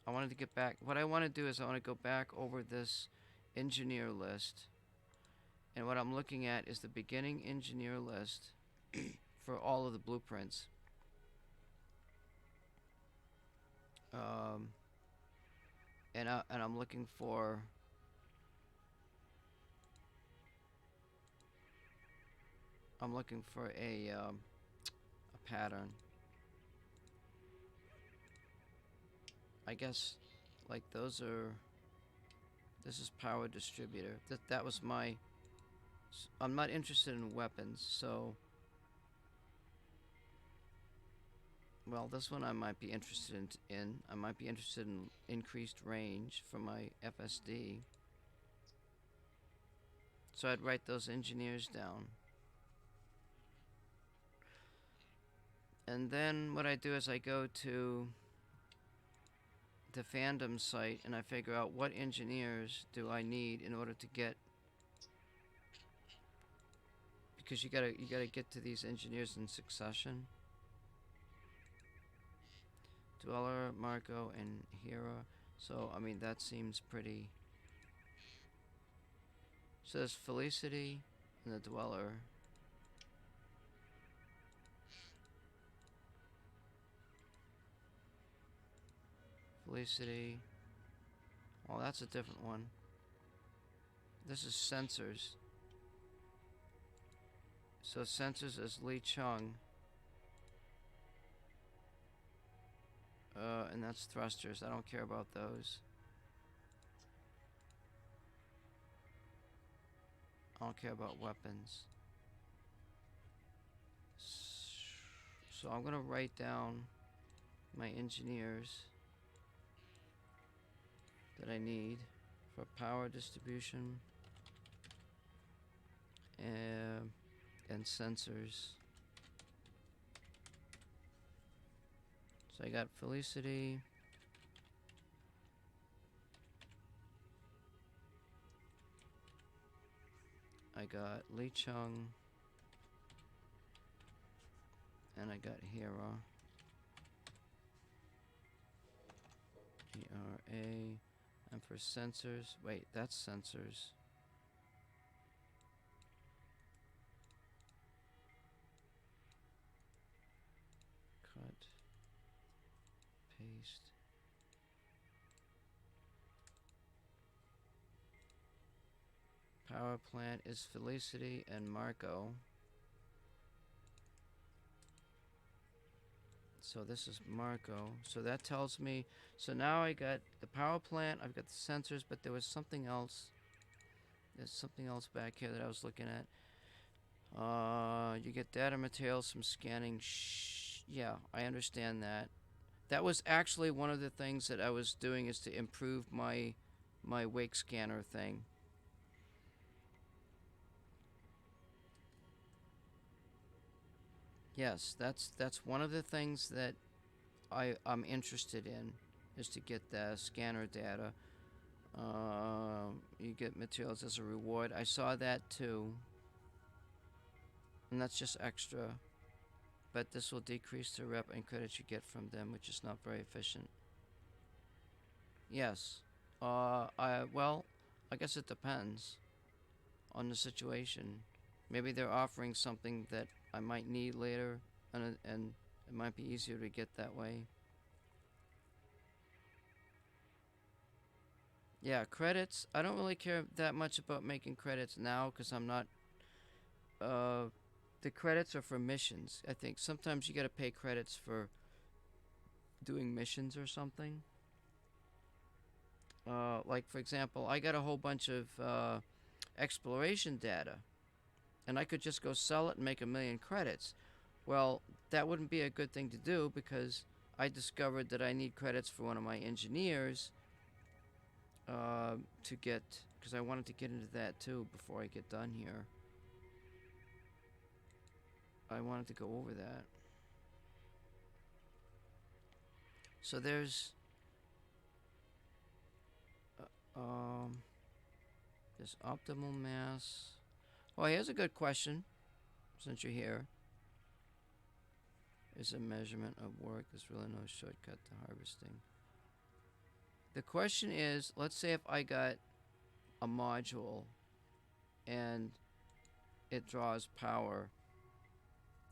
I wanted to get back. What I want to do is I want to go back over this engineer list. And what I'm looking at is the beginning engineer list for all of the blueprints. Um, and I'm looking for a pattern. I guess like those are. This is power distributor. That was my. I'm not interested in weapons, so. Well, this one I might be interested in. I might be interested in increased range for my FSD. So I'd write those engineers down. And then what I do is I go to the fandom site and I figure out what engineers do I need in order to get, because you gotta get to these engineers in succession. Dweller, Marco, and Hera. So I mean that seems pretty. So there's Felicity and the Dweller. Felicity. Oh, that's a different one. This is sensors. So sensors is Lee Chung. And that's thrusters. I don't care about those. I don't care about weapons. So I'm gonna write down my engineers that I need for power distribution and sensors. So I got Felicity. I got Lee Chung. And I got Hera. ERA. And for sensors, wait, that's sensors. Cut. Paste. Power plant is Felicity and Marco. So this is Marco. So that tells me. So now I got the power plant. I've got the sensors, but there was something else. There's something else back here that I was looking at. You get data materials from scanning. Yeah, I understand that. That was actually one of the things that I was doing is to improve my wake scanner thing. Yes, that's one of the things that I'm interested in is to get the scanner data. You get materials as a reward. I saw that too. And that's just extra. But this will decrease the rep and credits you get from them, which is not very efficient. Yes. Well, I guess it depends on the situation. Maybe they're offering something that I might need later, and it might be easier to get that way. Yeah, credits. I don't really care that much about making credits now because I'm not. The credits are for missions. I think sometimes you gotta pay credits for doing missions or something. Like for example, I got a whole bunch of exploration data, and I could just go sell it and make 1,000,000 credits. Well, that wouldn't be a good thing to do because I discovered that I need credits for one of my engineers to get, because I wanted to get into that too before I get done here. I wanted to go over that. So there's um there's optimal mass. Oh, here's a good question. Since you're here, is a measurement of work. There's really no shortcut to harvesting. The question is, let's say if I got a module and it draws power,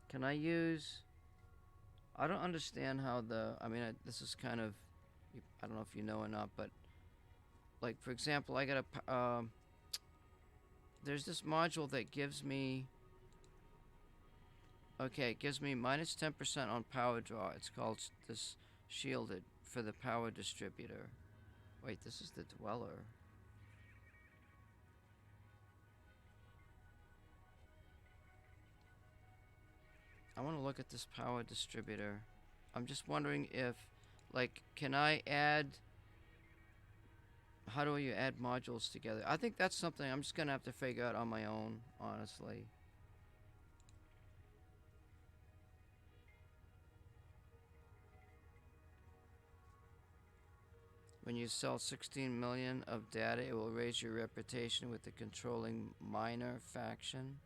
can I use? I don't understand how the. I mean, this is kind of. I don't know if you know or not, but like for example, I got a. There's this module that gives me. Okay, it gives me minus 10% on power draw. It's called this shielded for the power distributor. Wait, this is the dweller. I want to look at this power distributor. I'm just wondering if, like, can I add. How do you add modules together? I think that's something I'm just going to have to figure out on my own, honestly. When you sell 16 million of data, it will raise your reputation with the controlling minor faction.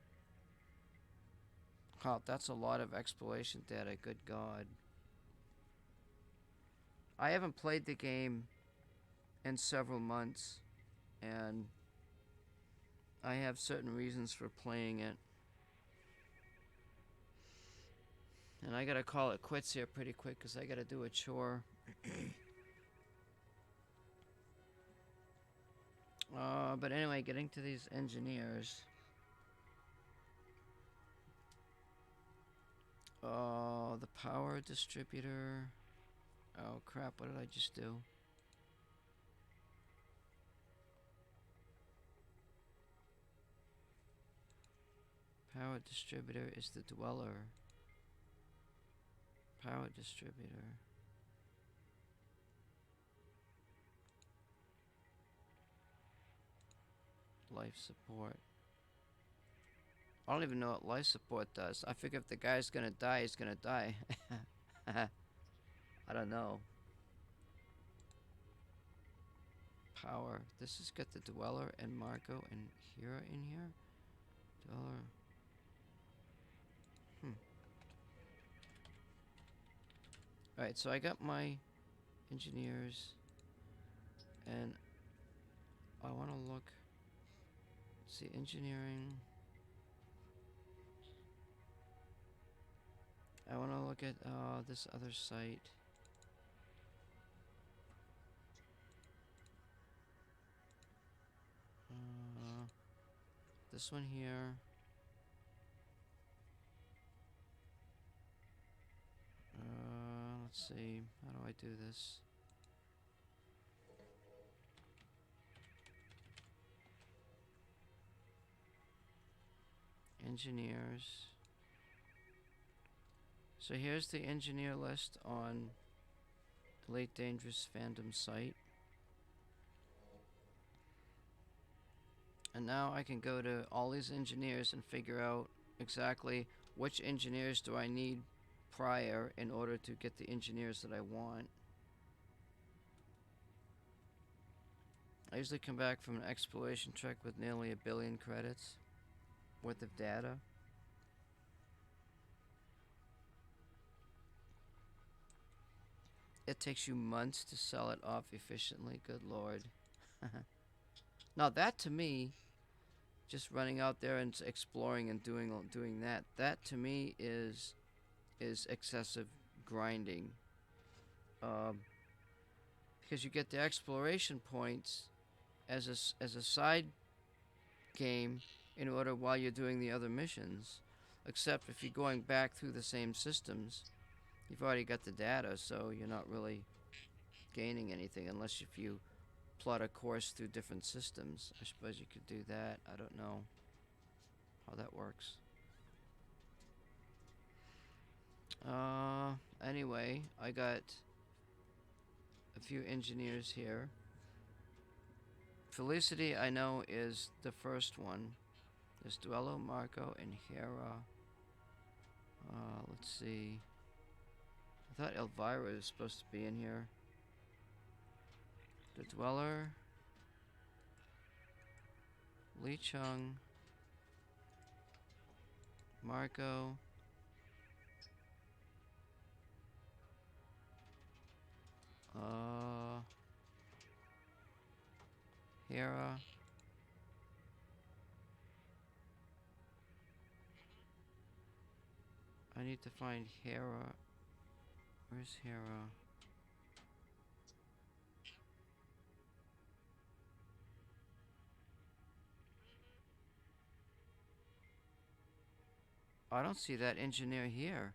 Oh, that's a lot of exploration data, good God. I haven't played the game in several months, and I have certain reasons for playing it. And I gotta call it quits here pretty quick because I gotta do a chore. But anyway, getting to these engineers. The power distributor. Oh crap, what did I just do? Power distributor is the dweller. Power distributor. Life support. I don't even know what life support does. I figure if the guy's gonna die, he's gonna die. I don't know. Power. This has got the dweller and Marco and Hira in here. Dweller. Alright, so I got my engineers, and I want to look. Let's see, engineering. I want to look at this other site. This one here. Let's see. How do I do this? Engineers. So here's the engineer list on the Late Dangerous Fandom site. And now I can go to all these engineers and figure out exactly which engineers do I need prior in order to get the engineers that I want. I usually come back from an exploration trek with nearly 1 billion credits worth of data. It takes you months to sell it off efficiently. Good Lord. Now that to me, just running out there and exploring and doing that to me is excessive grinding. Because you get the exploration points as a side game in order while you're doing the other missions. Except if you're going back through the same systems, you've already got the data, so you're not really gaining anything unless if you plot a course through different systems. I suppose you could do that. I don't know how that works. Anyway, I got a few engineers here. Felicity, I know, is the first one. There's Duello, Marco, and Hera. Let's see. I thought Elvira was supposed to be in here. The Dweller. Lee Chung. Marco. Hera. I need to find Hera. Where's Hera? I don't see that engineer here.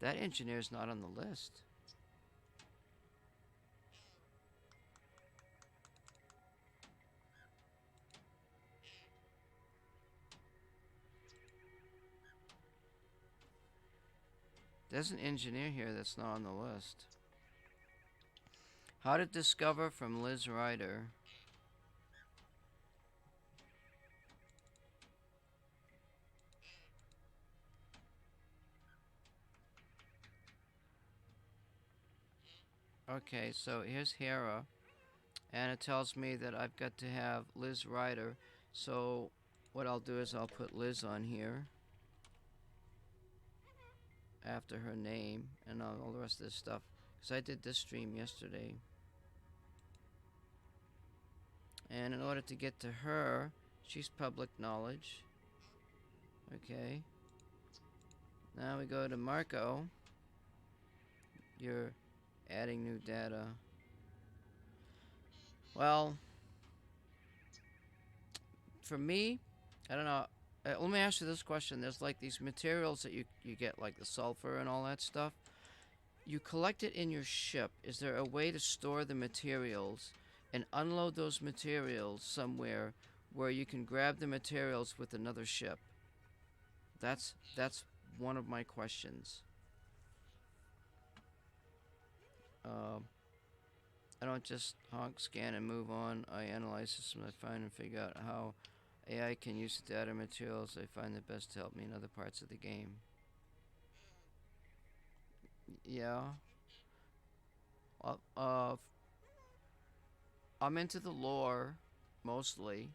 That engineer's not on the list. There's an engineer here that's not on the list. How to discover from Liz Ryder. Okay, so here's Hera, and it tells me that I've got to have Liz Ryder. So what I'll do is I'll put Liz on here after her name and all the rest of this stuff, because I did this stream yesterday. And in order to get to her, she's public knowledge. Okay. Now we go to Marco. You're adding new data. Well, for me, I don't know. Let me ask you this question. There's like these materials that you get, like the sulfur and all that stuff. You collect it in your ship. Is there a way to store the materials and unload those materials somewhere where you can grab the materials with another ship? That's one of my questions. I don't just honk, scan, and move on. I analyze systems I find and figure out how AI can use the data materials I find the best to help me in other parts of the game. Yeah. I'm into the lore, mostly.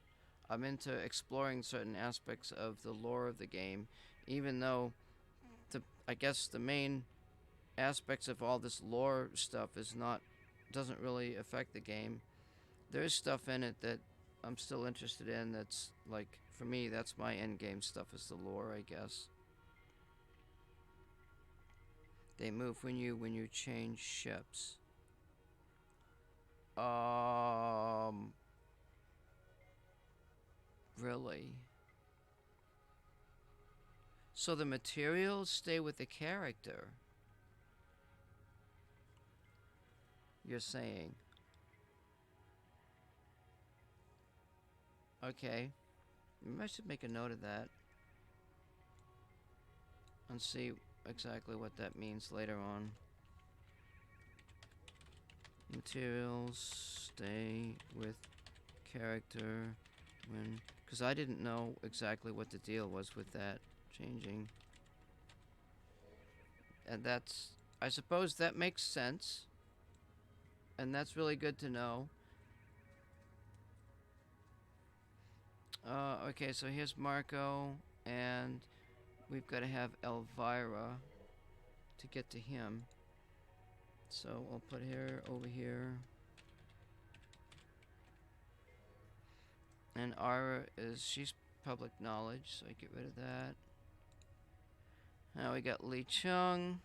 I'm into exploring certain aspects of the lore of the game, even though I guess the main aspects of all this lore stuff doesn't really affect the game. There's stuff in it that I'm still interested in. That's like, for me, that's my end game stuff, is the lore, I guess. They move when you change ships. Really? So the materials stay with the character, you're saying? Okay. Maybe I should make a note of that and see exactly what that means later on. Materials stay with character when... Because I didn't know exactly what the deal was with that changing. And that's... I suppose that makes sense. And that's really good to know. Okay, so here's Marco, and we've got to have Elvira to get to him. So I'll put her over here. And Ara she's public knowledge, so I get rid of that. Now we got Lee Chung.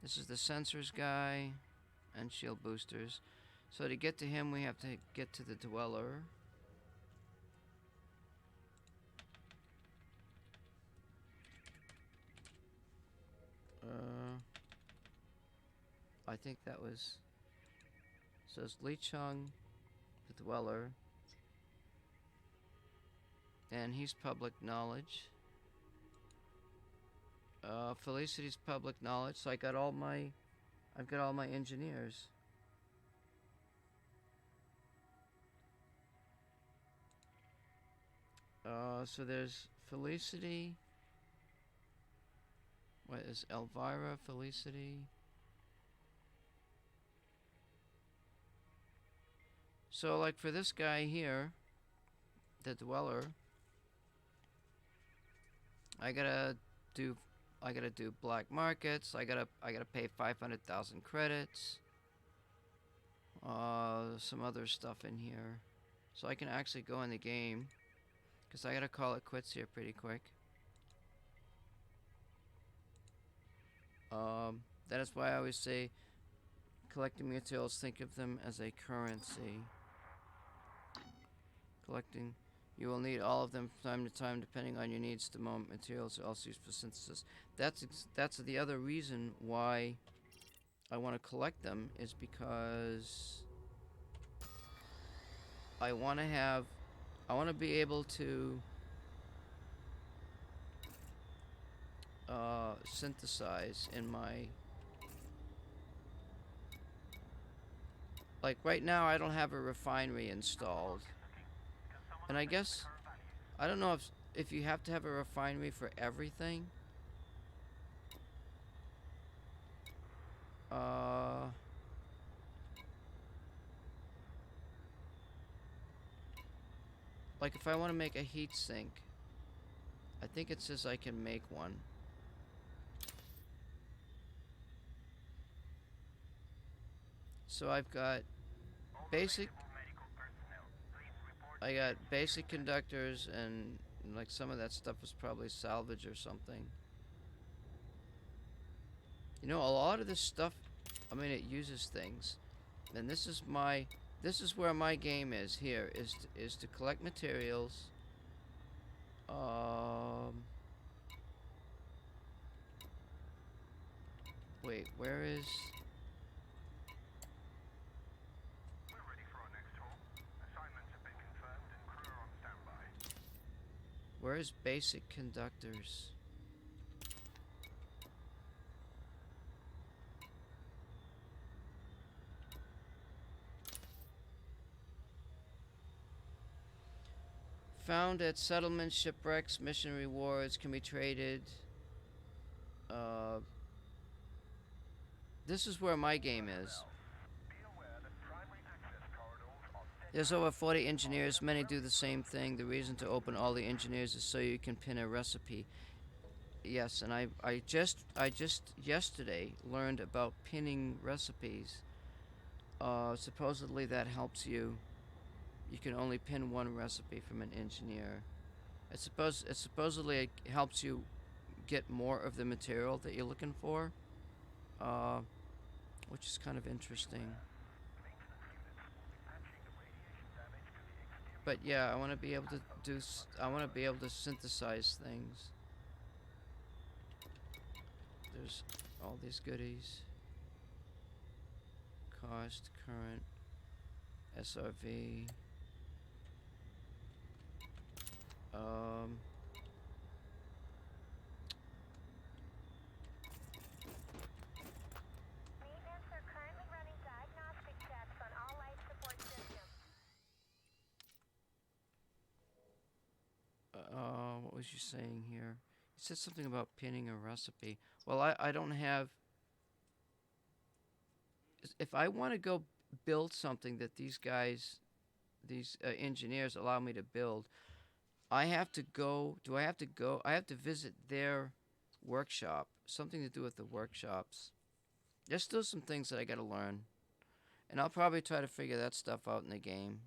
This is the sensors guy and shield boosters. So to get to him, we have to get to the Dweller. I think that was... So it's Lee Chung, the Dweller. And he's public knowledge. Felicity's public knowledge. So I've got all my engineers. So there's Felicity, What is Elvira, Felicity? So, like for this guy here, the dweller, I gotta do, black markets. I gotta pay 500,000 credits. Some other stuff in here, so I can actually go in the game, cause I gotta call it quits here pretty quick. That is why I always say, collecting materials, think of them as a currency. Collecting, you will need all of them from time to time, depending on your needs. The moment materials are also used for synthesis. That's the other reason why I want to collect them, is because I want to be able to synthesize in my, like right now I don't have a refinery installed, and I guess I don't know if you have to have a refinery for everything. Like if I want to make a heat sink, I think it says I can make one. So I've got basic, I got basic conductors, and like some of that stuff is probably salvage or something. You know, a lot of this stuff, I mean, it uses things. And this is where my game is here, is to collect materials. Wait, where is... We're ready for our next haul. Assignments have been confirmed and crew are on standby. Where is basic conductors? Found at settlement, shipwrecks, mission rewards can be traded. This is where my game is. Be aware that primary access corridors are set. There's over 40 engineers. Many do the same thing. The reason to open all the engineers is so you can pin a recipe. Yes, and I just yesterday learned about pinning recipes. Supposedly that helps you. You can only pin one recipe from an engineer. It supposedly helps you get more of the material that you're looking for, which is kind of interesting. But yeah, I want to be able to do. I want to be able to synthesize things. There's all these goodies. Cost, current, SRV. Maintenance are currently running diagnostic checks on all life support systems. What was you saying here? You said something about pinning a recipe. Well, I don't have. If I want to go build something that these guys, these engineers allow me to build, I have to go. Do I have to go? I have to visit their workshop. Something to do with the workshops. There's still some things that I gotta learn, and I'll probably try to figure that stuff out in the game.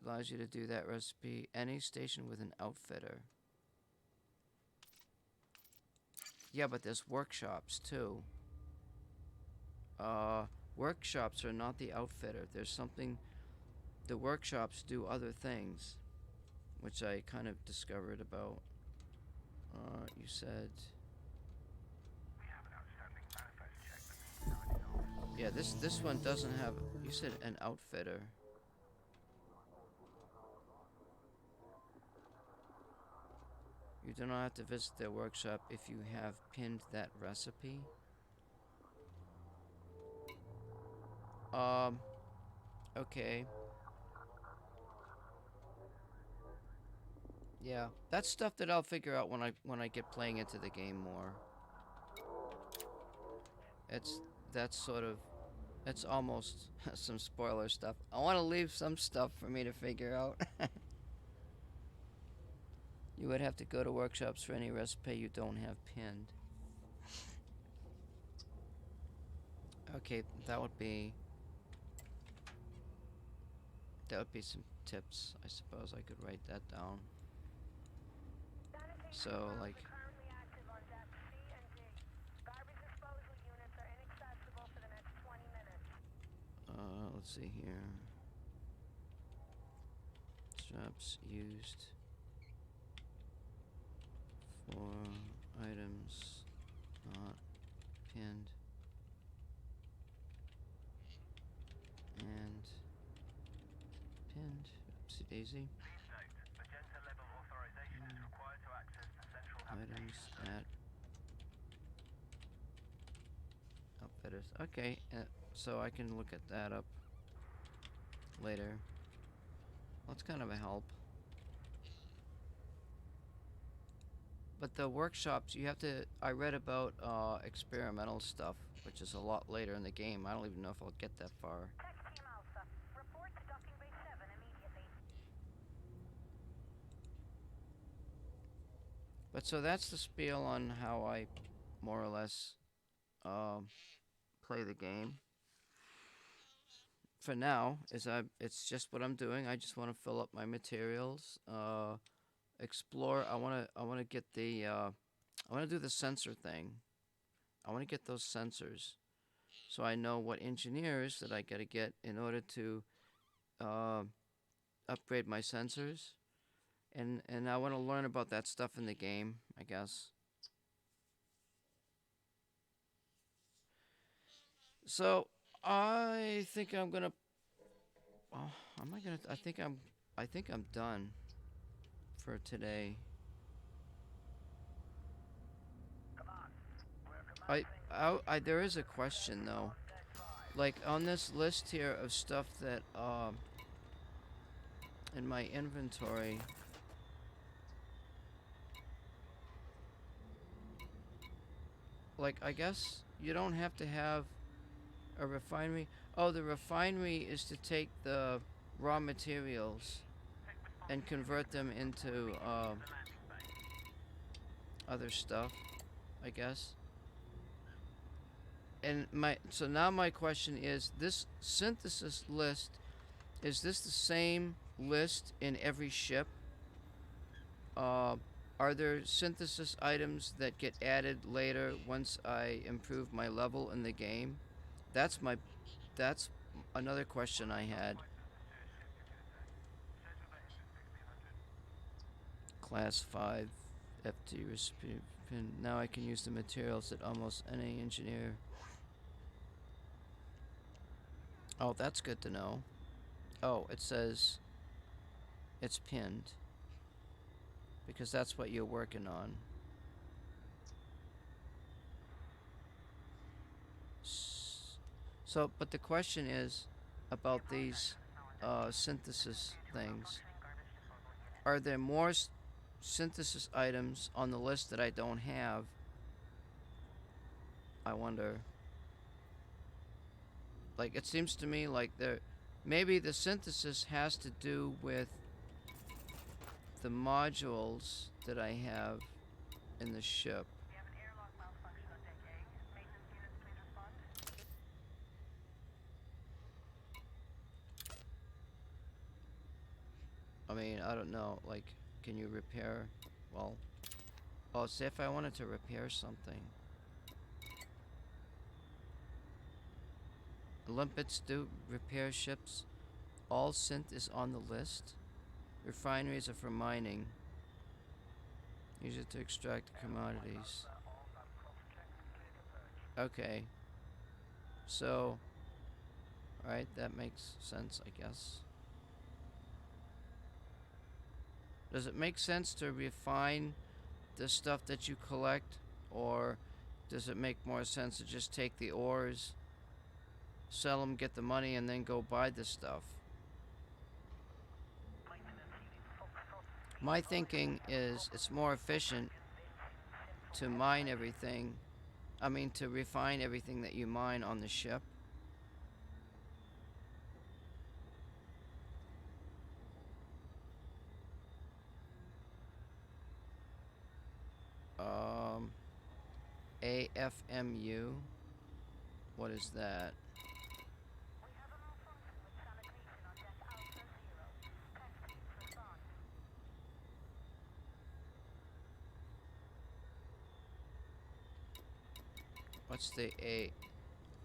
Allows you to do that recipe. Any station with an outfitter. Yeah, but there's workshops too. Workshops are not the outfitter. There's something. The workshops do other things, which I kind of discovered about. You said. We have an outstanding manifest check that needs signing off. Yeah, this one doesn't have. You said an outfitter. You do not have to visit their workshop if you have pinned that recipe. Okay. Yeah, that's stuff that I'll figure out when I get playing into the game more. It's that's sort of it's almost some spoiler stuff. I want to leave some stuff for me to figure out. You would have to go to workshops for any recipe you don't have pinned. Okay, that would be some tips. I suppose I could write that down. Sanitation So valves like, are currently active on decks C and D. Garbage disposal units are inaccessible for the next 20 minutes. let's see here. Straps used for items not pinned and pinned. Oopsie daisy. Please note, magenta level authorization is required to access the central Items habitation zone. at outfitters. Okay, so I can look at that up later. Well, that's kind of a help. But the workshops, you have to. I read about experimental stuff, which is a lot later in the game. I don't even know if I'll get that far. Tech Team Alpha, report to Docking Bay 7 immediately. But so that's the spiel on how I more or less um, play the game. For now, it's just what I'm doing. I just want to fill up my materials, explore. I want to get I want to do the sensor thing. I want to get those sensors, so I know what engineers that I got to get in order to uh, upgrade my sensors, and I want to learn about that stuff in the game. I guess. So I think I'm gonna. Oh, am I gonna? I think I'm. I think I'm done for today. Come on, we're I, commencing. there is a question though. On deck 5. Like on this list here of stuff that in my inventory, like I guess you don't have to have a refinery. Oh, the refinery is to take the raw materials and convert them into The landing bay. other stuff, I guess. And so now my question is, this synthesis list, is this the same list in every ship? Uh, are there synthesis items that get added later once I improve my level in the game? That's my that's another question I had. Class 5 FT recipient. Now I can use the materials that almost any engineer. Oh, that's good to know. Oh, it says it's pinned because that's what you're working on. So, but the question is about these synthesis things. Are there more synthesis items on the list that I don't have? I wonder. Like, it seems to me like maybe the synthesis has to do with the modules that I have in the ship. We have an airlock malfunction on deck A. Maintenance units, please respond. I mean, I don't know. Like, can you repair? Well, oh, say if I wanted to repair something. Limpets do repair ships. All synth is on the list. Refineries are for mining. Use it to extract commodities. Okay. So, alright, that makes sense, I guess. Does it make sense to refine the stuff that you collect, or does it make more sense to just take the ores, sell them, get the money, and then go buy the stuff? My thinking is it's more efficient to mine everything. I mean, to refine everything that you mine on the ship. Um, AFMU. What is that? We have a malfunction with sanitation on deck Alpha Zero. Test teams respond. What's the A?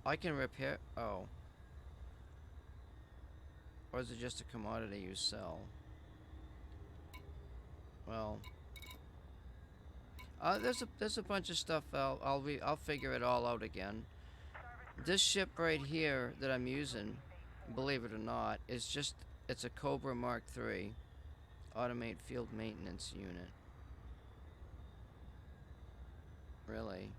I can repair. Oh. Or is it just a commodity you sell? Well, there's a bunch of stuff. I'll figure it all out again. This ship right here that I'm using, believe it or not, is just it's a Cobra Mark III, Automate Field Maintenance Unit. Really?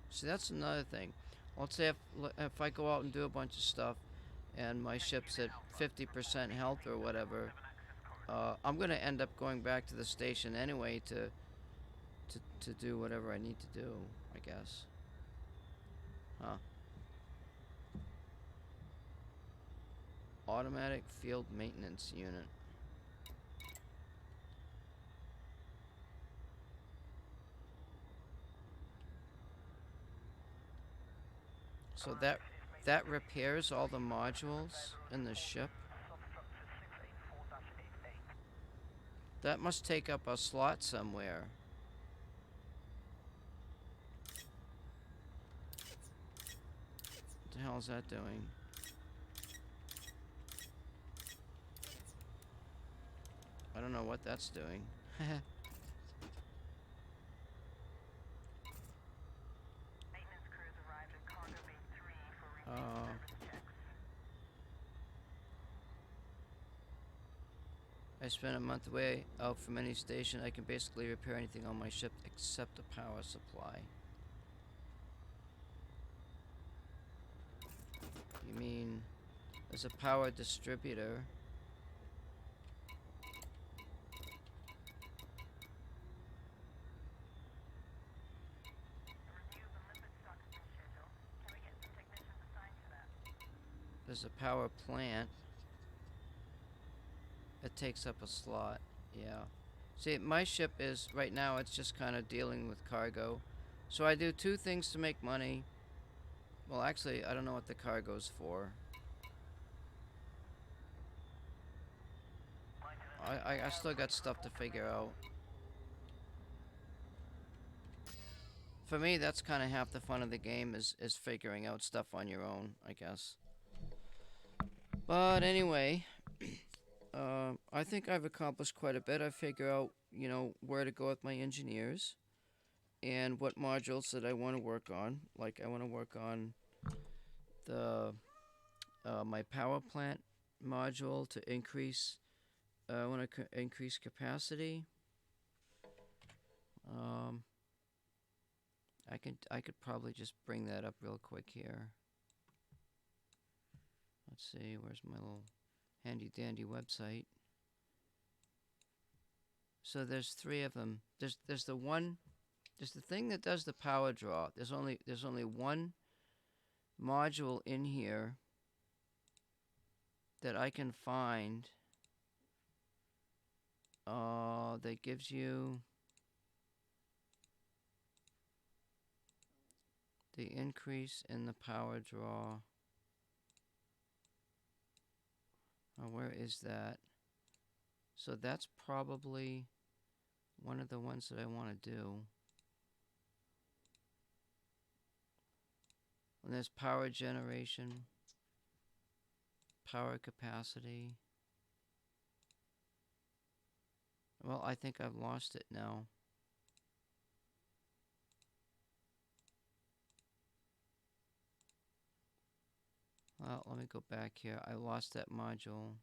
See, that's another thing. Let's say if I go out and do a bunch of stuff, and my ship's at 50% health or whatever, I'm gonna end up going back to the station anyway to do whatever I need to do, I guess. Huh. Automatic Field Maintenance Unit. So that repairs all the modules in the ship. That must take up a slot somewhere. What the hell is that doing? I don't know what that's doing. Maintenance crews arrived at Cargo Bay 3 for routine service checks. I spent a month away out from any station. I can basically repair anything on my ship except a power supply. You mean there's a power distributor? A review of the lipid stock has been scheduled. Can we get some technicians assigned to that? There's a power plant. It takes up a slot. Yeah. See, my ship is right now. It's just kind of dealing with cargo. So I do two things to make money. Well, actually, I don't know what the cargo's for. I still got stuff to figure out. For me, that's kind of half the fun of the game is figuring out stuff on your own, I guess. But anyway, I think I've accomplished quite a bit. I figure out, where to go with my engineers and what modules that I want to work on. Like I want to work on the my power plant module to increase. I want to increase capacity. Um, I could probably just bring that up real quick here. Let's see, where's my little handy dandy website? So there's three of them. There's the thing that does the power draw. There's only one module in here that I can find that gives you the increase in the power draw. Where is that? So that's probably one of the ones that I want to do. And there's power generation, power capacity. Well, I think I've lost it now. Well, let me go back here. I lost that module.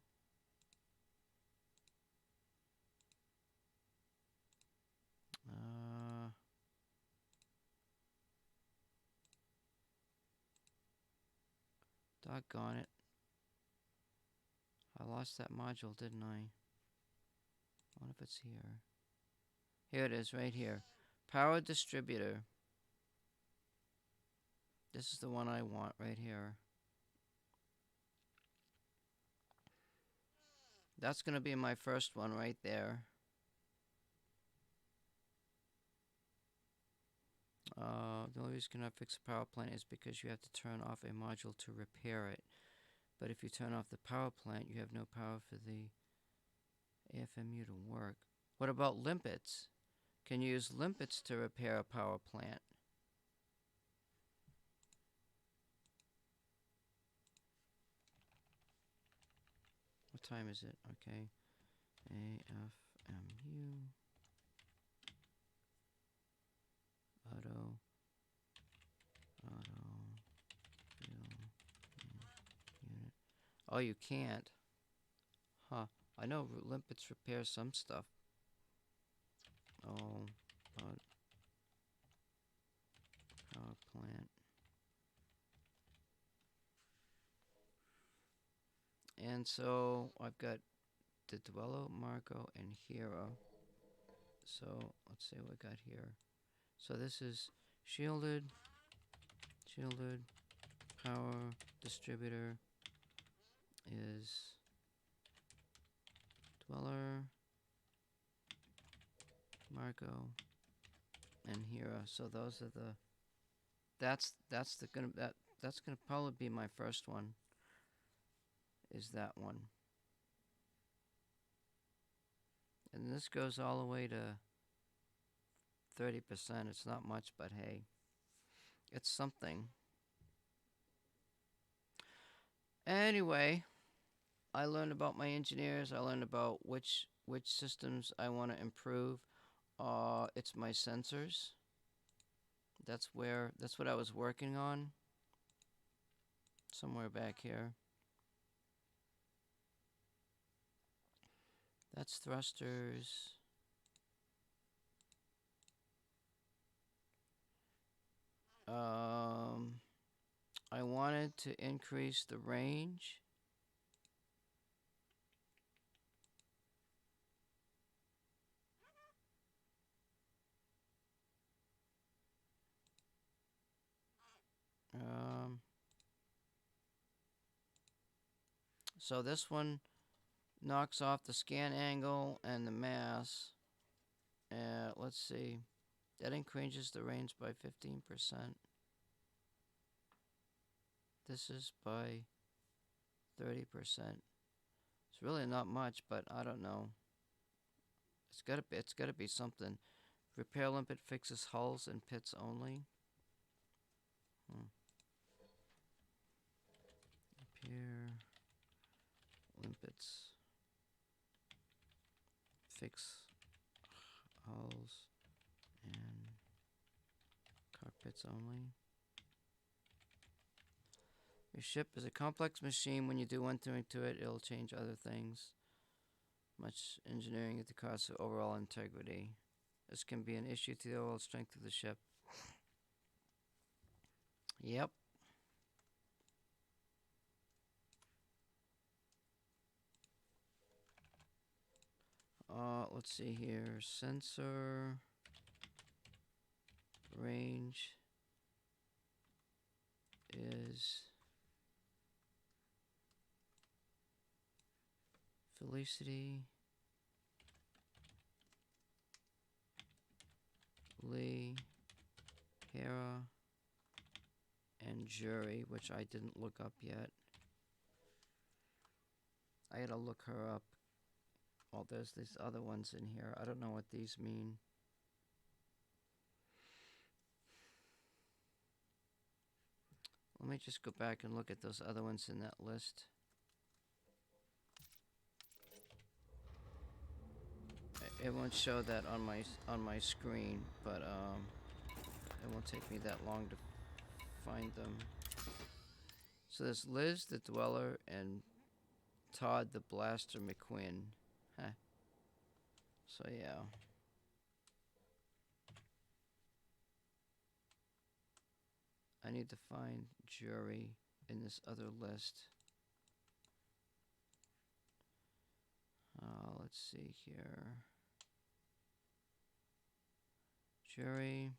Doggone it. I lost that module, didn't I? I wonder if it's here. Here it is, right here. Power distributor. This is the one I want right here. That's going to be my first one right there. The only reason you cannot fix a power plant is because you have to turn off a module to repair it. But if you turn off the power plant, you have no power for the AFMU to work. What about limpets? Can you use limpets to repair a power plant? What time is it? Okay. AFMU. Auto. Unit. Oh, you can't. Huh. I know limpets repair some stuff. Oh, power plant. And so I've got the Dwello, Marco, and Hero. So let's see what I got here. So this is shielded, power distributor is Dweller, Marco, and Hero. So those are the. That's gonna probably be my first one. Is that one. And this goes all the way to 30%. It's not much, but hey, it's something. Anyway, I learned about my engineers. I learned about which systems I want to improve. It's my sensors. That's what I was working on. Somewhere back here. That's thrusters. I wanted to increase the range. So this one knocks off the scan angle and the mass. Let's see. That increases the range by 15%. This is by 30%. It's really not much, but I don't know. It's gotta be something. Repair limpet fixes hulls and pits only. Repair limpets fix hulls and cockpits only. Your ship is a complex machine. When you do one thing to it, it'll change other things. Much engineering at the cost of overall integrity. This can be an issue to the overall strength of the ship. Yep. Let's see here. Sensor range is Felicity, Lee, Hera, and Jury, which I didn't look up yet. I gotta look her up. Well, there's these other ones in here. I don't know what these mean. Let me just go back and look at those other ones in that list. It won't show that on my screen, but it won't take me that long to find them. So there's Liz the Dweller and Todd the Blaster McQuinn. Huh. So yeah. I need to find Jury. in this other list. Let's see here. Jury.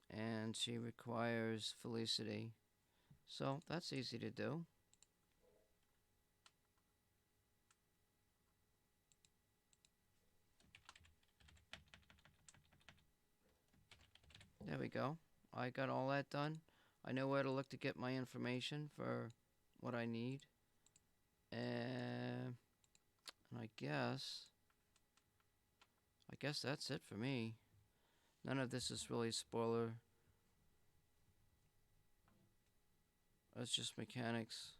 And she requires Felicity. So that's easy to do. There we go. I got all that done. I know where to look to get my information for what I need. And I guess that's it for me. None of this is really spoiler. It's just mechanics.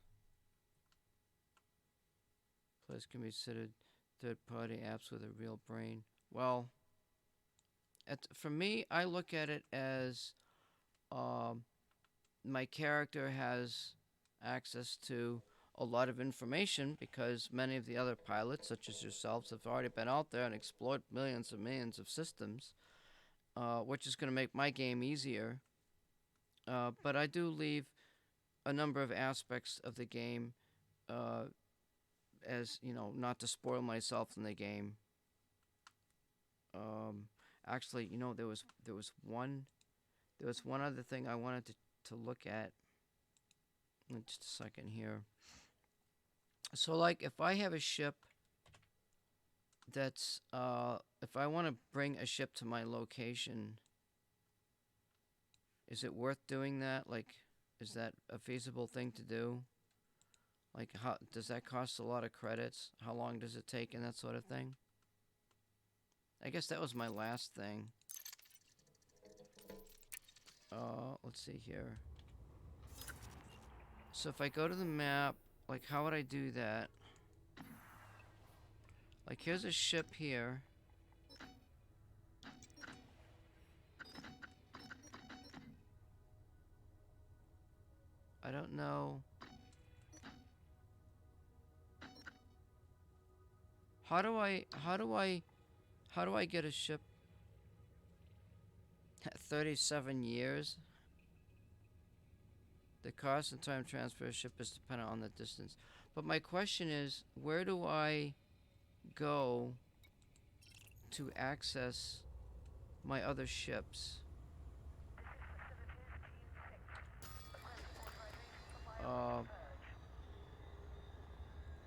Players can be considered third-party apps with a real brain. Well, for me, I look at it as my character has access to a lot of information because many of the other pilots, such as yourselves, have already been out there and explored millions and millions of systems, which is going to make my game easier. But I do leave a number of aspects of the game as, not to spoil myself in the game. Actually, there was one other thing I wanted to look at. Just a second here. So, like, if I have a ship that's, if I want to bring a ship to my location, is it worth doing that? Like, is that a feasible thing to do? Like, how does that cost a lot of credits? How long does it take and that sort of thing? I guess that was my last thing. Let's see here. So if I go to the map, like, how would I do that? Like, here's a ship here. I don't know. How do I get a ship? 37 years. The cost and time transfer a ship is dependent on the distance. But my question is, where do I go to access my other ships?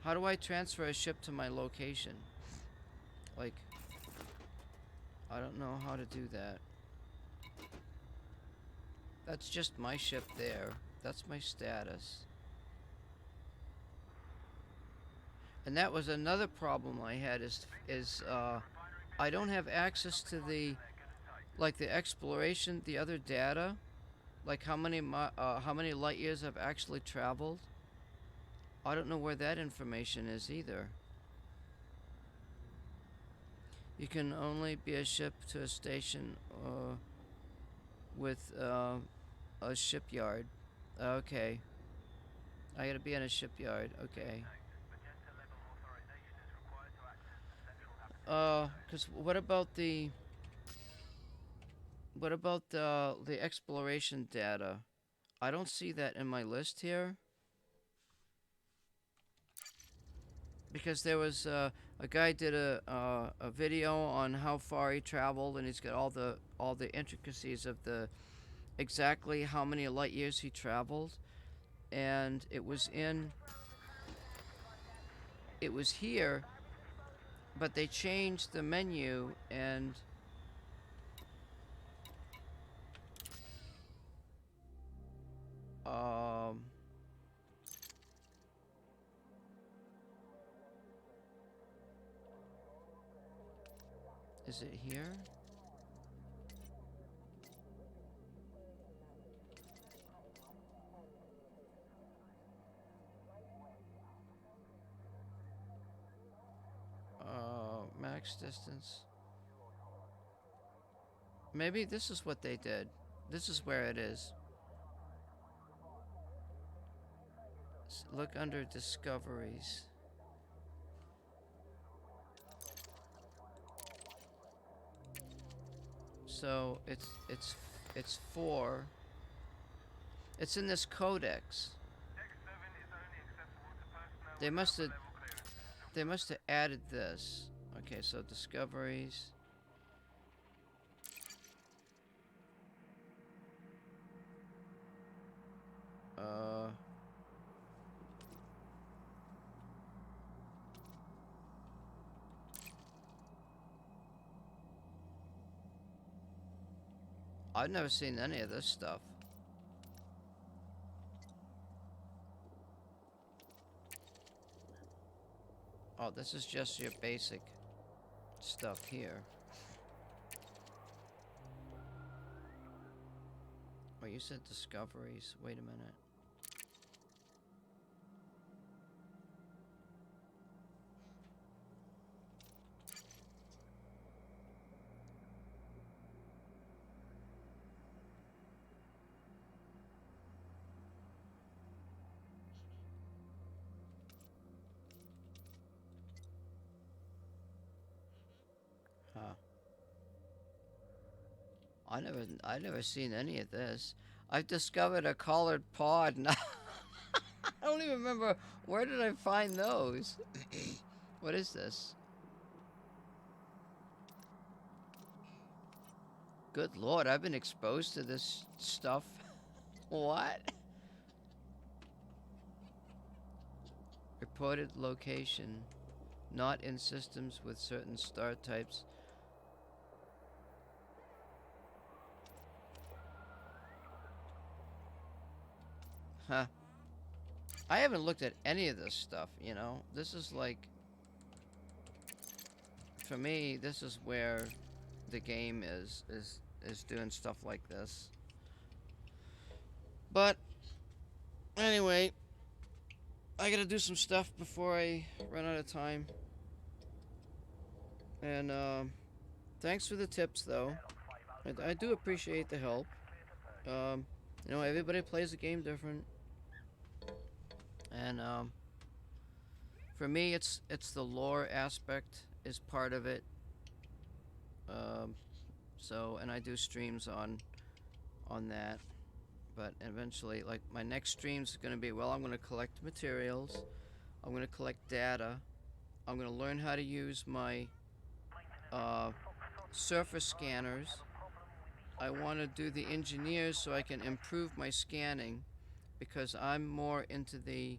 How do I transfer a ship to my location? Like, I don't know how to do that. That's just my ship there. That's my status. And that was another problem I had is I don't have access to the exploration, the other data, like how many light years I've actually traveled. I don't know where that information is either. You can only be a ship to a station with a shipyard. Okay. I gotta be in a shipyard. Okay. Cause what about the exploration data? I don't see that in my list here. Because there was a guy did a video on how far he traveled, and he's got all the intricacies of the exactly how many light years he traveled, and it was here, but they changed the menu and is it here? Max distance. Maybe this is what they did. This is where it is. Look under discoveries. So it's 4. It's in this codex. Deck 7 is only accessible to personnel They with must upper have level clearance. they must have added this. Okay, so discoveries. Uh I've never seen any of this stuff. Oh, this is just your basic stuff here. Oh, you said discoveries. Wait a minute. Huh. I never seen any of this. I've discovered a collared pod and I don't even remember where did I find those. What is this? Good lord, I've been exposed to this stuff. What? Reported location. Not in systems with certain star types. Huh. I haven't looked at any of this stuff, you know? This is like, for me, this is where the game is doing stuff like this. But anyway, I gotta do some stuff before I run out of time. And thanks for the tips, though. I do appreciate the help. Everybody plays the game different, and for me, it's the lore aspect is part of it. Um, and I do streams on that. But eventually, like my next streams is gonna be, well, I'm gonna collect materials, I'm gonna collect data, I'm gonna learn how to use my uh, surface scanners. I want to do the engineers so I can improve my scanning because I'm more into the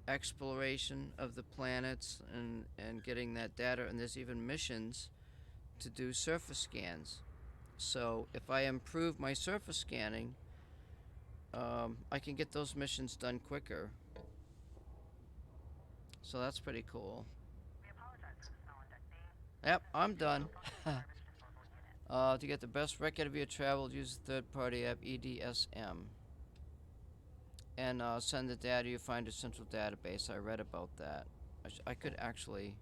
exploration of the planets and getting that data, and there's even missions to do surface scans. So if I improve my surface scanning, I can get those missions done quicker. So that's pretty cool. Yep, I'm done. To get the best record of your travel, use the third-party app EDSM. And send the data you find to central database. I read about that. I could actually...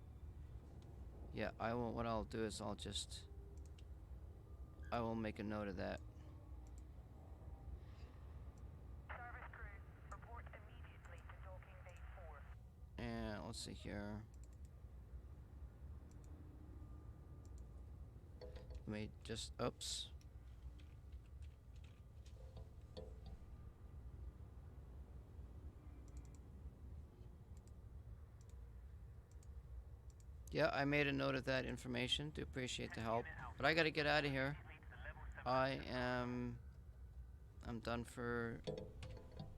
Yeah, I will. What I'll do is I will make a note of that. Service crew, report immediately to docking bay 4. And let's see here. Let me just... Oops. Yeah, I made a note of that information. Do appreciate the help. But I gotta get out of here. I'm done for...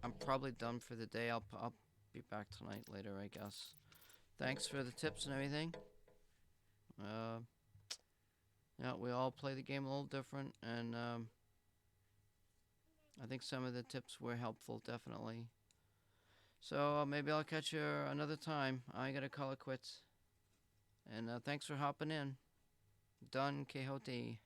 I'm probably done for the day. I'll be back tonight later, I guess. Thanks for the tips and everything. Yeah, we all play the game a little different, and I think some of the tips were helpful, definitely. So maybe I'll catch you another time. I gotta call it quits. And thanks for hopping in. Done, Quixote.